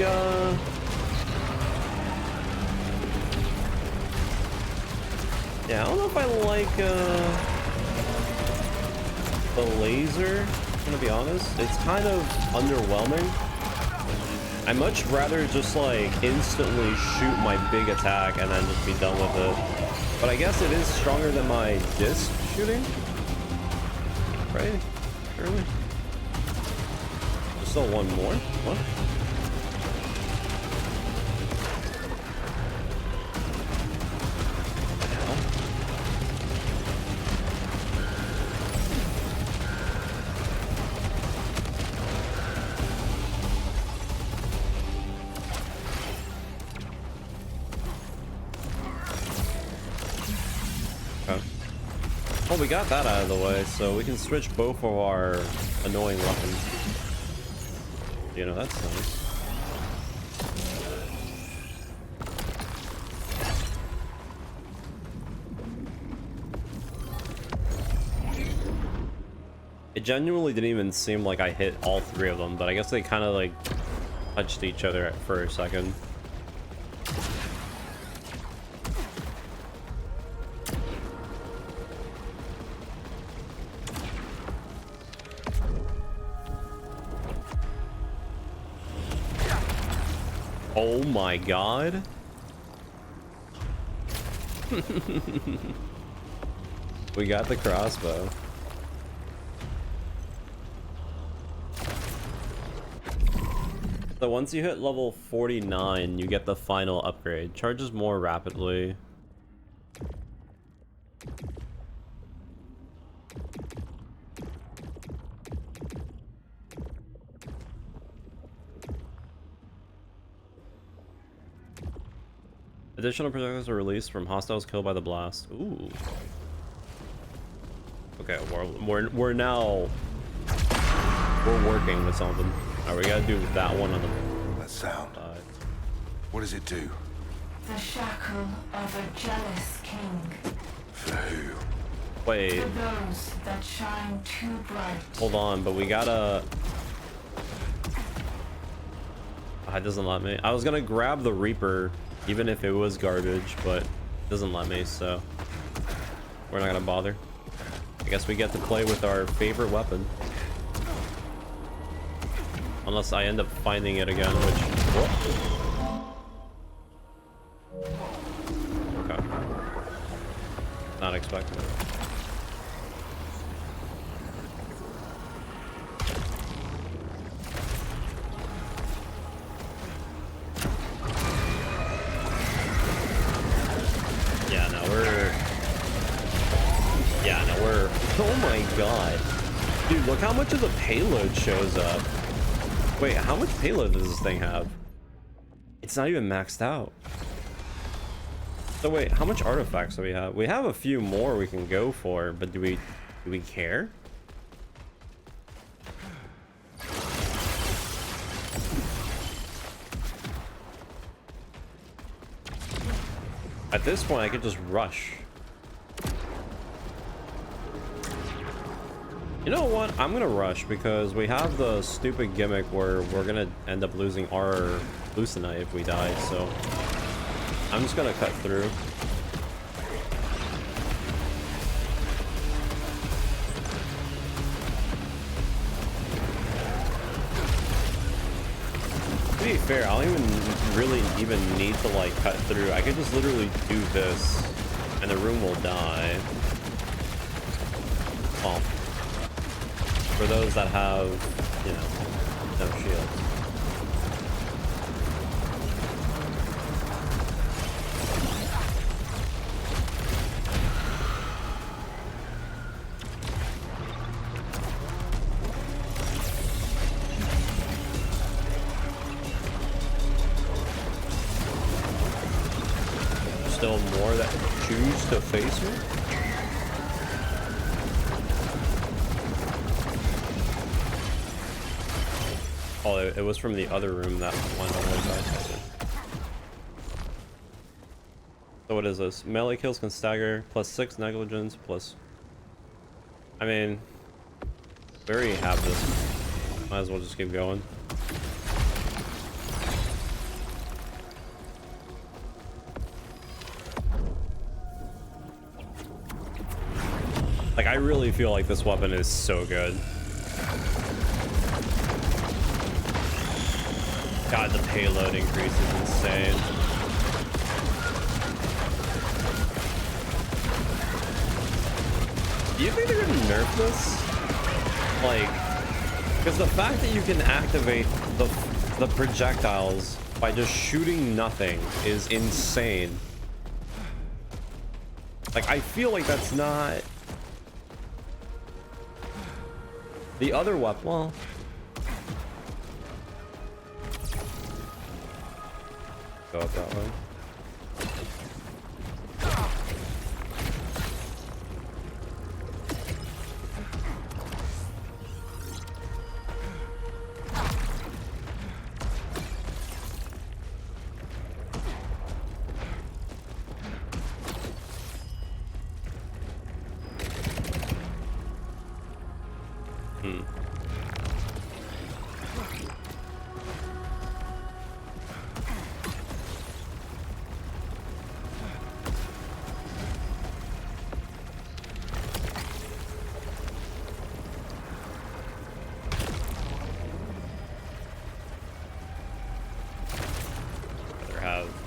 Yeah, I don't know if I like the laser, I'm gonna be honest. It's kind of underwhelming. I'd much rather just like instantly shoot my big attack and then just be done with it. But I guess it is stronger than my disc shooting. Right? Surely. There's still one more? What? Well, we got that out of the way, so we can switch both of our annoying weapons. You know, that's nice. It genuinely didn't even seem like I hit all three of them, but I guess they kind of like touched each other for a second. Oh my god. We got the crossbow. So once you hit level 49, you get the final upgrade. Charges more rapidly. Additional projectiles are released from hostiles killed by the blast. Ooh. Okay, we're now working with something. Alright, we gotta do that one on the That sound. side. What does it do? The shackle of a jealous king. For who? Wait, For those that shine too bright. hold on, but we gotta. It doesn't let me. I was gonna grab the Reaper, even if it was garbage, but it doesn't let me, so we're not gonna bother. I guess we get to play with our favorite weapon. Unless I end up finding it again, which... Whoa. Okay. Not expecting it. Yeah, no, we're... Yeah, no, we're... Oh my god. Dude, look how much of the payload shows up. Wait, how much payload does this thing have? It's not even maxed out. So wait, how much artifacts do we have? We have a few more we can go for, but do we care? At this point, I could just rush. You know what? I'm gonna rush because we have the stupid gimmick where we're gonna end up losing our Lucenite if we die, so I'm just gonna cut through. To be fair, I don't even really need to like cut through. I could just literally do this and the room will die. Oh. For those that have, you know, no shields. Still more that choose to face me? Oh, it was from the other room that went all the way back. So what is this? Melee kills can stagger, +6 negligence, plus... I mean... We already have this. Might as well just keep going. Like, I really feel like this weapon is so good. God, the payload increase is insane. Do you think they're gonna nerf this? Like, because the fact that you can activate the projectiles by just shooting nothing is insane. Like, I feel like that's not the other weapon. Well, go up that way.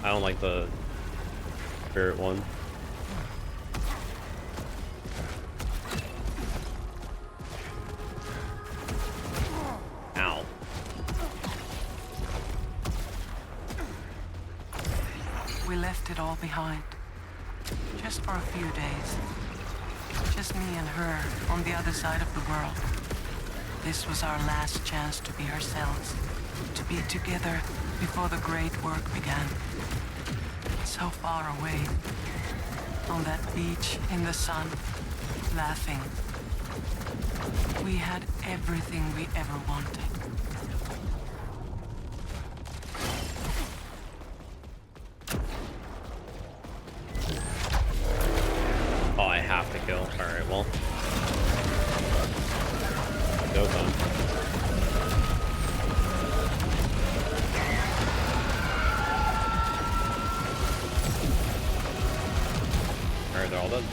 I don't like the spirit one. Ow. We left it all behind. Just for a few days. Just me and her on the other side of the world. This was our last chance to be ourselves. To be together before the great work began. So far away. On that beach in the sun. Laughing. We had everything we ever wanted. Oh, I have to kill. Alright, well. Go then. Alright, they're all dead.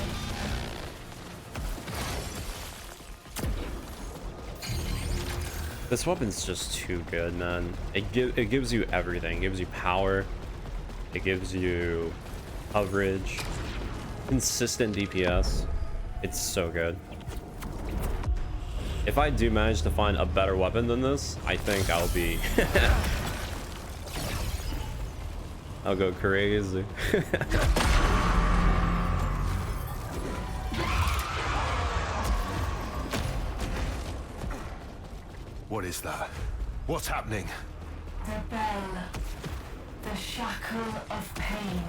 This weapon's just too good, man. It gives you everything. It gives you power. It gives you coverage. Consistent DPS. It's so good. If I do manage to find a better weapon than this, I think I'll be... I'll go crazy. What is that? What's happening? The bell. The shackle of pain.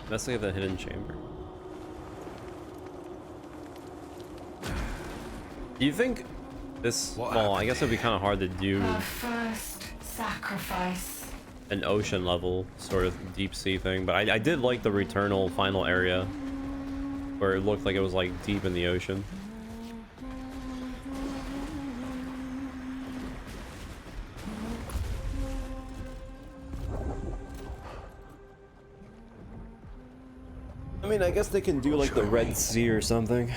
Investigate the hidden chamber. Do you think this... Well, I guess it'd be kind of hard to do Our first sacrifice. an ocean level sort of deep sea thing, but I did like the Returnal final area where it looked like it was like deep in the ocean. I mean, I guess they can do like the Red Sea or something.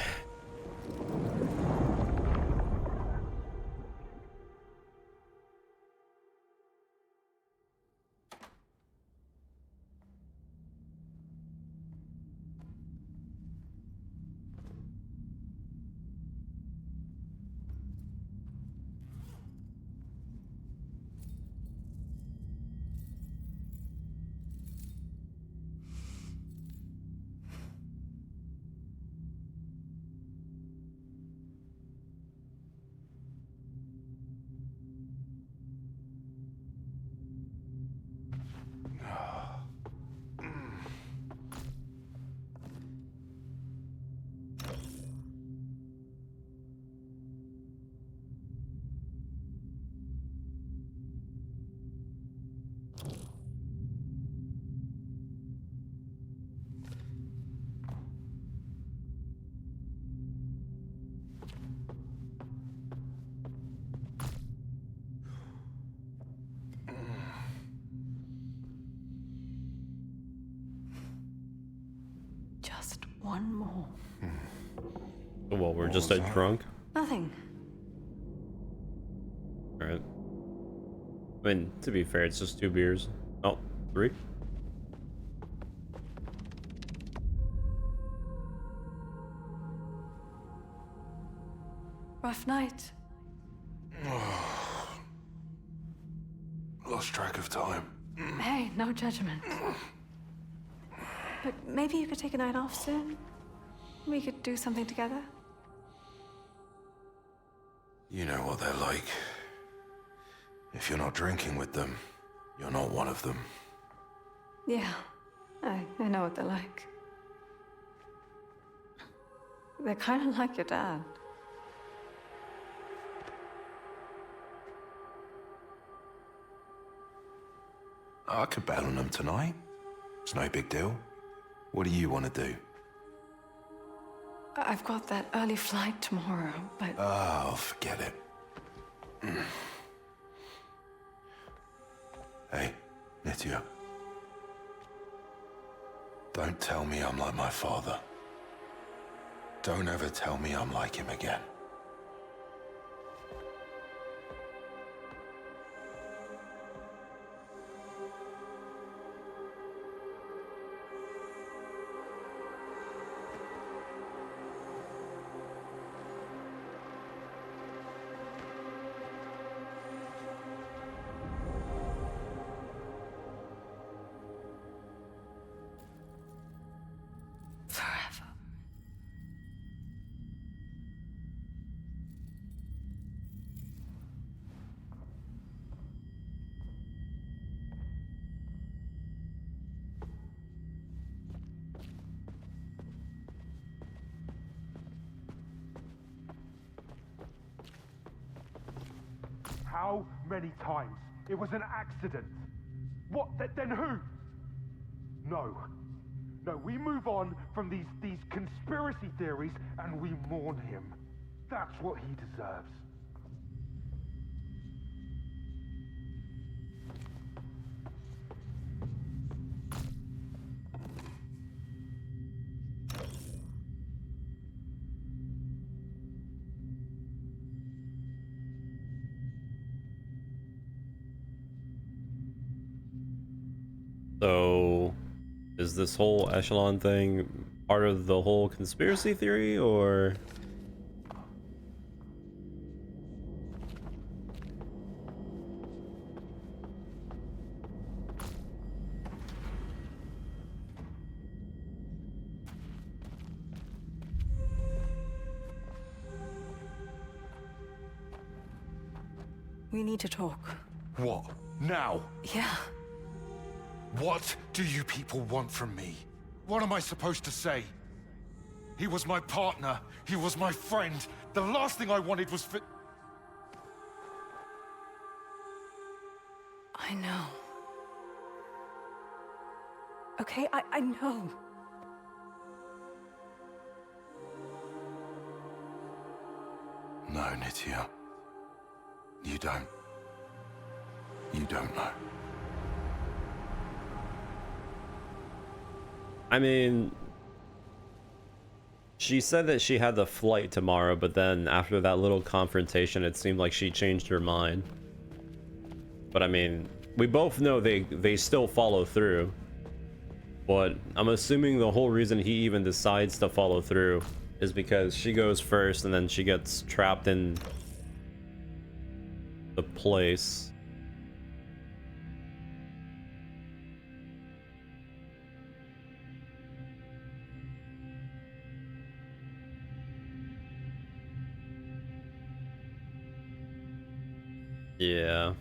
one more. Well, we're What just was a that? drunk. Nothing. Alright. I mean, to be fair, it's just 2 beers. Oh, 3. Rough night. Lost track of time. Hey, no judgment. But maybe you could take a night off soon? We could do something together? You know what they're like. If you're not drinking with them, you're not one of them. Yeah, I know what they're like. They're kind of like your dad. I could bet on them tonight. It's no big deal. What do you want to do? I've got that early flight tomorrow, but... Oh, forget it. Hey, Nitya. Don't tell me I'm like my father. Don't ever tell me I'm like him again. forever. How many times? It was an accident. What? Then who? No. No, we move on from these conspiracy theories and we mourn him. That's what he deserves. So, is this whole echelon thing part of the whole conspiracy theory, or? We need to talk. What? Now? Yeah. What do you people want from me? What am I supposed to say? He was my partner. He was my friend. The last thing I wanted was for... I know. Okay, I know. No, Nitya. You don't. You don't know. I mean, she said that she had the flight tomorrow, but then after that little confrontation, it seemed like she changed her mind. But I mean, we both know they still follow through. But I'm assuming the whole reason he even decides to follow through is because she goes first and then she gets trapped in the place. Yeah.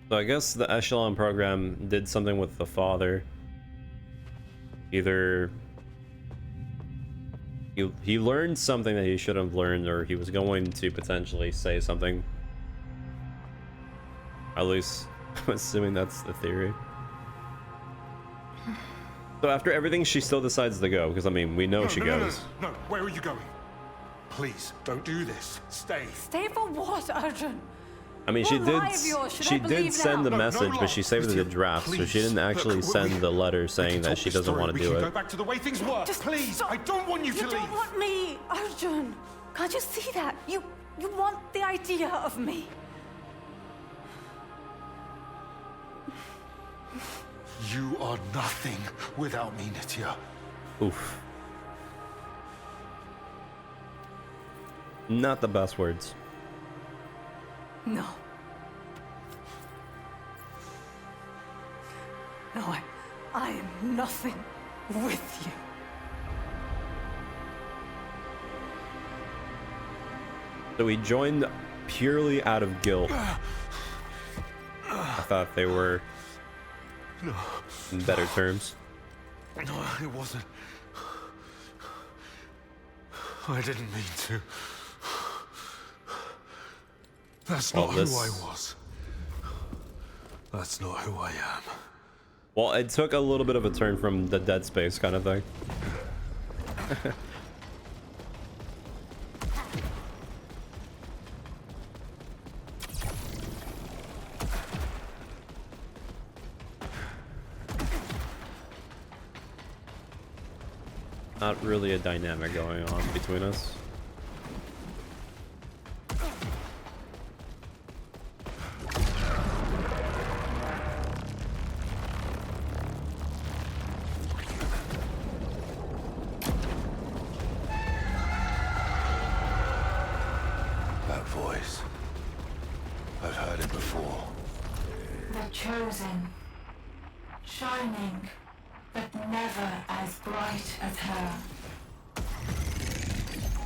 So I guess the echelon program did something with the father. Either he learned something that he should have learned, or he was going to potentially say something. At least I'm assuming that's the theory. So after everything, she still decides to go, because I mean, we know she goes. No, where are you going? Please, don't do this. Stay. Stay for what, Arjun? I mean, she did send the message, but she saved it as a draft, so she didn't actually send the letter saying that she doesn't want to do it. Go back to the way things were. Just Please, stop. I don't want you to leave. You don't want me, Arjun. Can't you see that? You want the idea of me. You are nothing without me, Nitya. Oof. Not the best words. No. No, I am nothing with you. So we joined purely out of guilt. I thought they were in better terms. No, it wasn't. I didn't mean to. That's not who I was. That's not who I am. Well, it took a little bit of a turn from the Dead Space kind of thing. Not really a dynamic going on between us. That voice. I've heard it before. The chosen. Shining, but never as bright as her.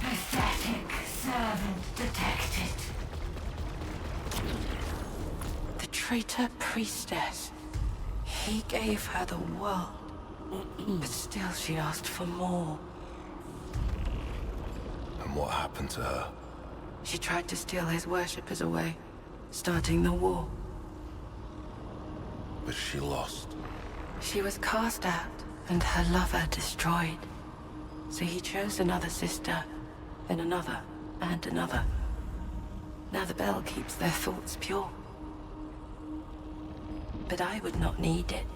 Pathetic servant detected. The traitor priestess. He gave her the world. But still she asked for more. And what happened to her? She tried to steal his worshippers away, starting the war. But she lost. She was cast out and her lover destroyed. So he chose another sister, then another, and another. Now the bell keeps their thoughts pure. But I would not need it.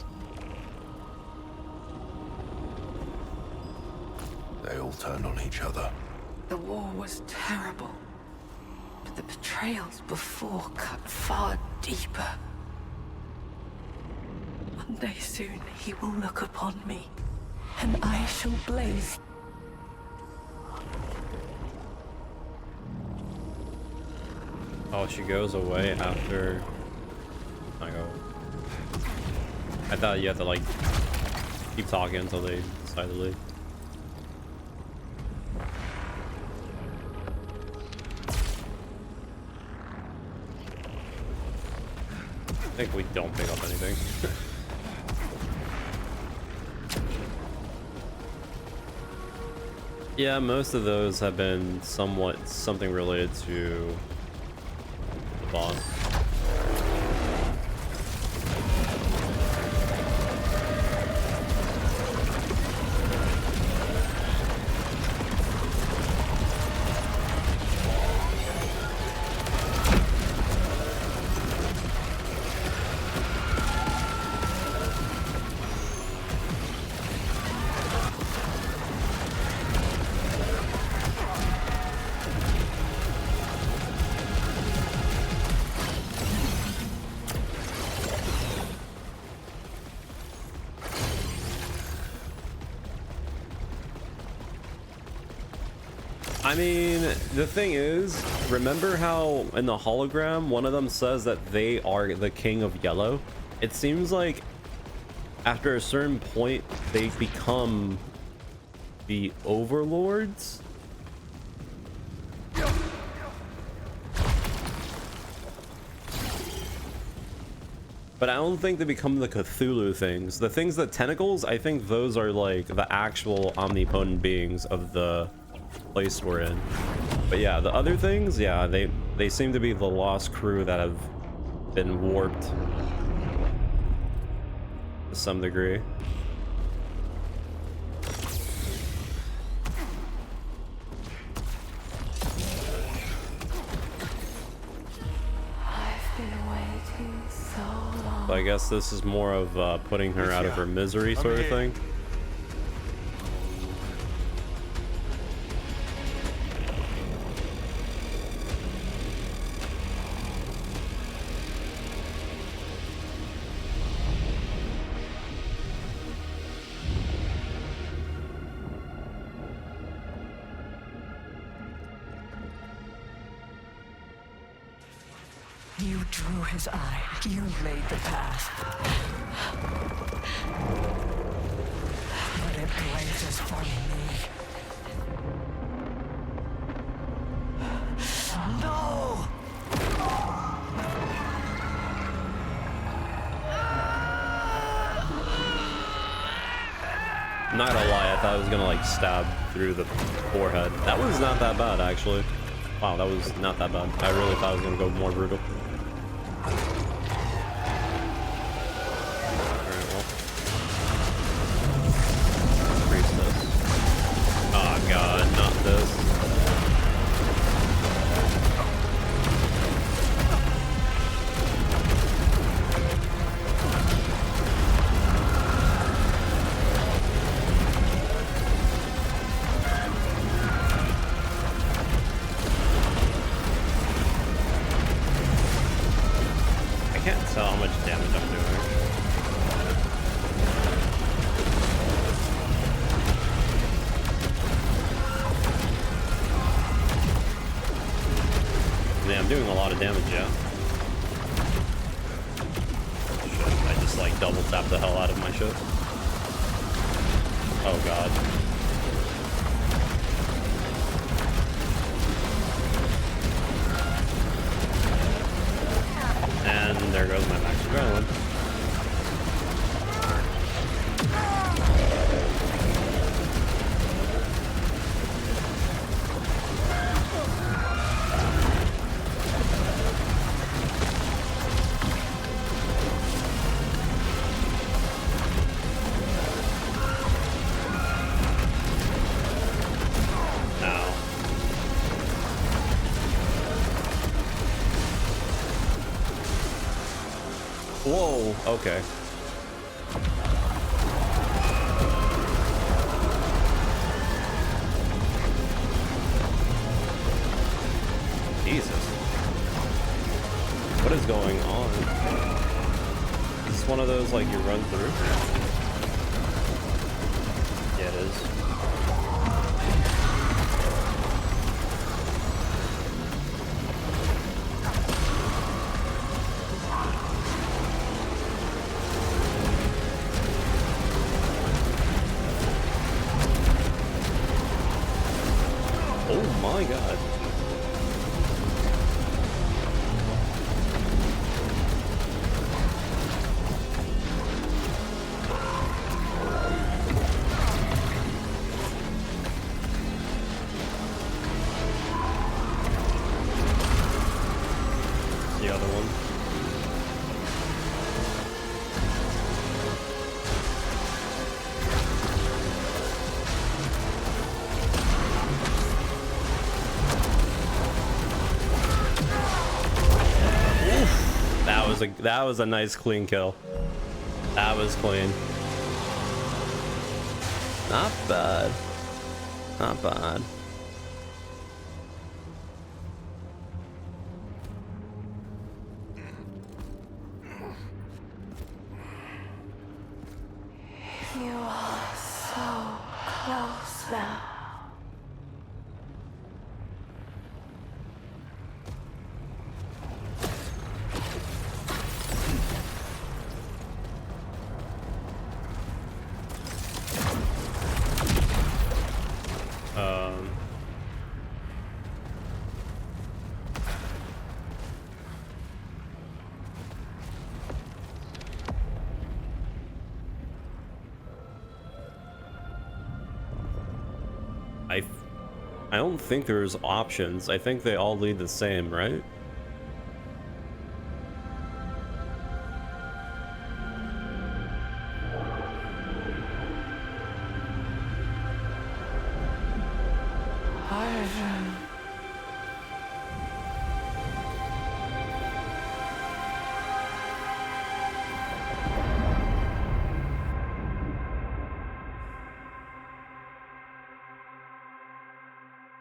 They all turned on each other. The war was terrible. But the betrayals before cut far deeper. One day soon he will look upon me, and I shall blaze. Oh, she goes away after I go. I thought you had to like keep talking until they decide to leave. I think we don't pick up anything. Yeah, most of those have been something related to the boss. I mean, the thing is, remember how in the hologram, one of them says that they are the king of yellow? It seems like after a certain point, they become the overlords? But I don't think they become the Cthulhu things. The things that tentacles, I think those are like the actual omnipotent beings of the place we're in. But yeah, the other things, yeah, they seem to be the lost crew that have been warped to some degree. I've So I guess this is more of putting her out of her misery sort of thing. You drew his eye. You laid the path. But it blazes for me. No! Not gonna lie, I thought I was gonna like stab through the forehead. That was not that bad actually. Wow, that was not that bad. I really thought I was gonna go more brutal. Alright, well. Increase this. Oh god, not this. I can't tell how much damage I'm doing. Man, I'm doing a lot of damage, yeah. Shit, I just like double tap the hell out of my shit. Oh god. And there goes my max adrenaline. Ow. Whoa, okay. Jesus. What is going on? Is this one of those like you run through? Yeah, it is. Oh my god. The other one. That was a nice clean kill. That was clean. Not bad. Not bad. You are so close now. I don't think there's options. I think they all lead the same, right?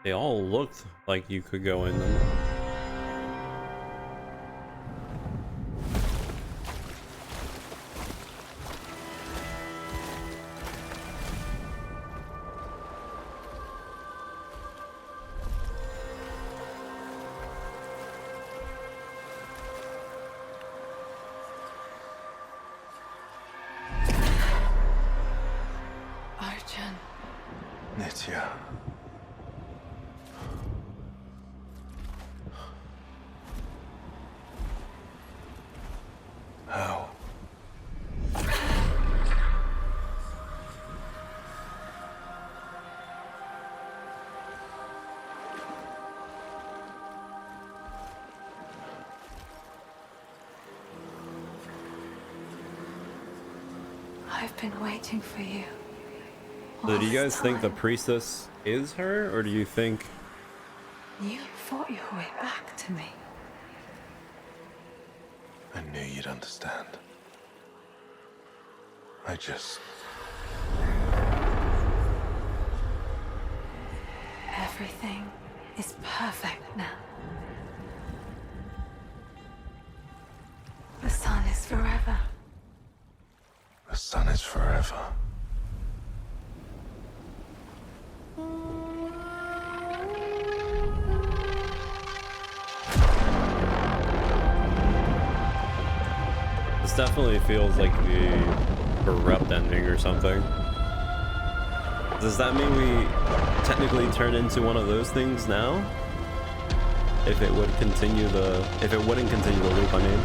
They all looked like you could go in them. Arjun. Nitya. How? I've been waiting for you. So do you guys all think the this priestess is her, or do you think... time. You fought your way back to me. I knew you'd understand. I just... Everything is perfect now. The sun is forever. The sun is forever. This definitely feels like the corrupt ending or something. Does that mean we technically turn into one of those things now? If it would continue the... If it wouldn't continue the loop, I mean.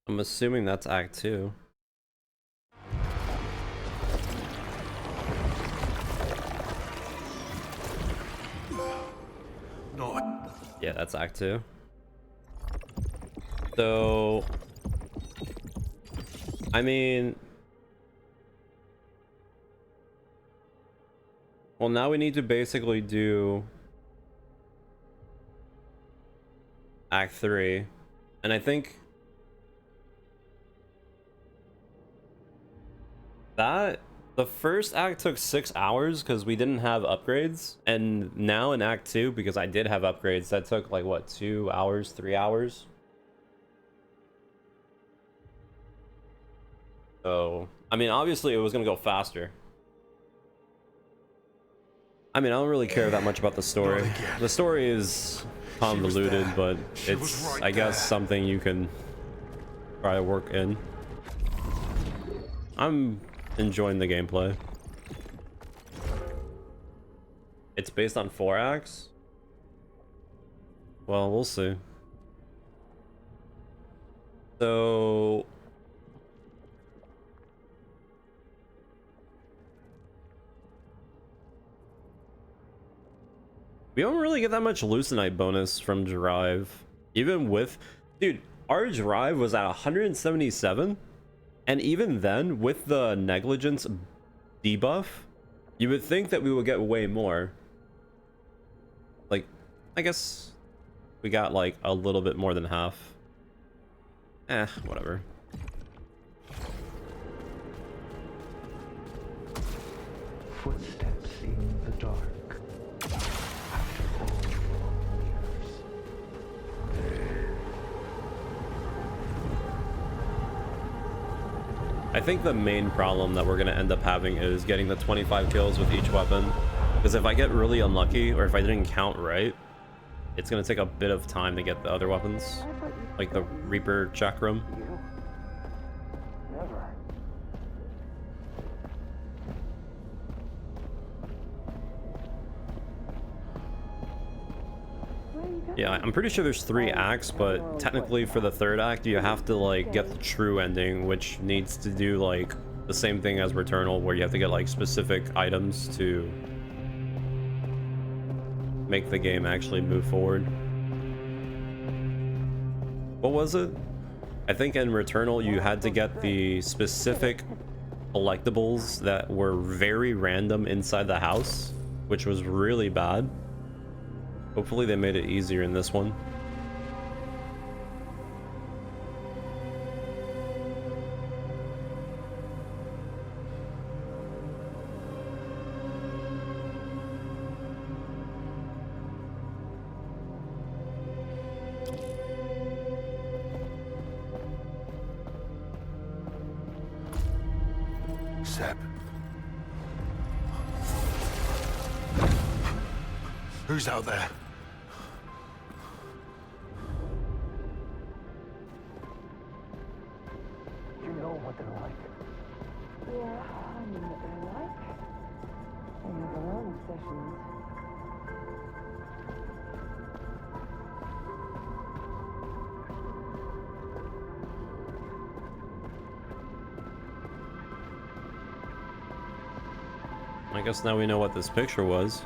I'm assuming that's Act 2. No. Yeah, that's Act 2. So... I mean... Well, now we need to basically do... Act 3. And I think... that the first act took 6 hours because we didn't have upgrades, and now in Act 2, because I did have upgrades, that took like what, 2 hours, 3 hours. So I mean, obviously it was gonna go faster. I mean, I don't really care that much about the story. The story is convoluted, but it's, I guess, something you can try to work in. I'm enjoying the gameplay. It's based on 4 acts? Well, we'll see. So... we don't really get that much Lucenite bonus from Drive. Even with... dude, our Drive was at 177? And even then, with the negligence debuff, you would think that we would get way more. Like, I guess we got like a little bit more than half. Whatever. Footsteps in the dark. After all long years. I think the main problem that we're going to end up having is getting the 25 kills with each weapon. Because if I get really unlucky, or if I didn't count right, it's going to take a bit of time to get the other weapons. Like the Reaper Chakram. Never. Yeah, I'm pretty sure there's 3 acts, but technically for the 3rd act, you have to like get the true ending, which needs to do like the same thing as Returnal, where you have to get like specific items to make the game actually move forward. what was it? I think in Returnal you had to get the specific collectibles that were very random inside the house, which was really bad. Hopefully they made it easier in this one. Seb. Who's out there? You know what they're like. Yeah, I know what they're like. They have their own obsessions. I guess now we know what this picture was.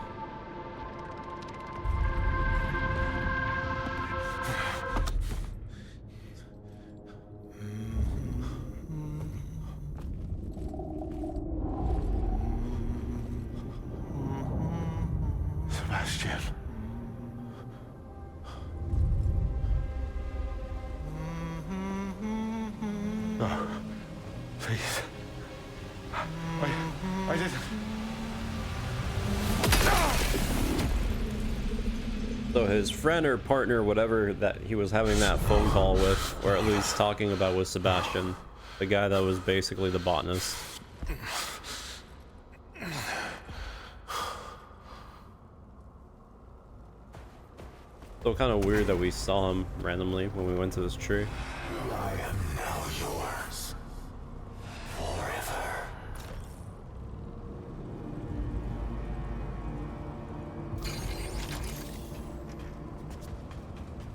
Sebastian. No. Please. I didn't. So his friend or partner, whatever that he was having that phone call with, or at least talking about, was Sebastian, the guy that was basically the botanist. So kind of weird that we saw him randomly when we went to this tree. I am now yours. Forever.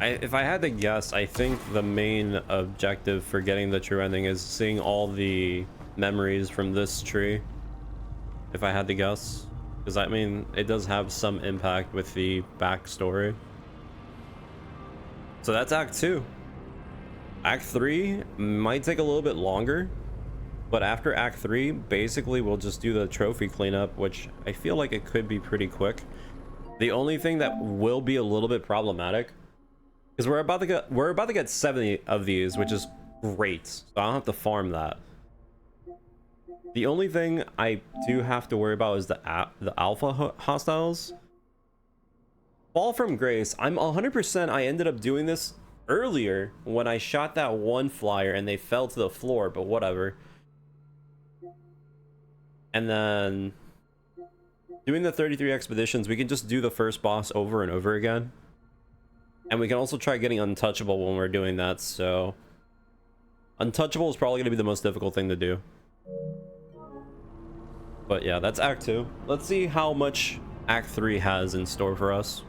If I had to guess, I think the main objective for getting the true ending is seeing all the memories from this tree. If I had to guess. Because I mean, it does have some impact with the backstory. So that's Act 2. Act 3 might take a little bit longer. But after Act 3, basically we'll just do the trophy cleanup, which I feel like it could be pretty quick. The only thing that will be a little bit problematic is we're about to get 70 of these, which is great. So I don't have to farm that. The only thing I do have to worry about is the alpha hostiles. Fall from Grace. I'm 100%. I ended up doing this earlier when I shot that one flyer and they fell to the floor, but whatever. And then doing the 33 expeditions, we can just do the first boss over and over again. And we can also try getting untouchable when we're doing that, so untouchable is probably going to be the most difficult thing to do. But yeah, that's Act 2. Let's see how much Act 3 has in store for us.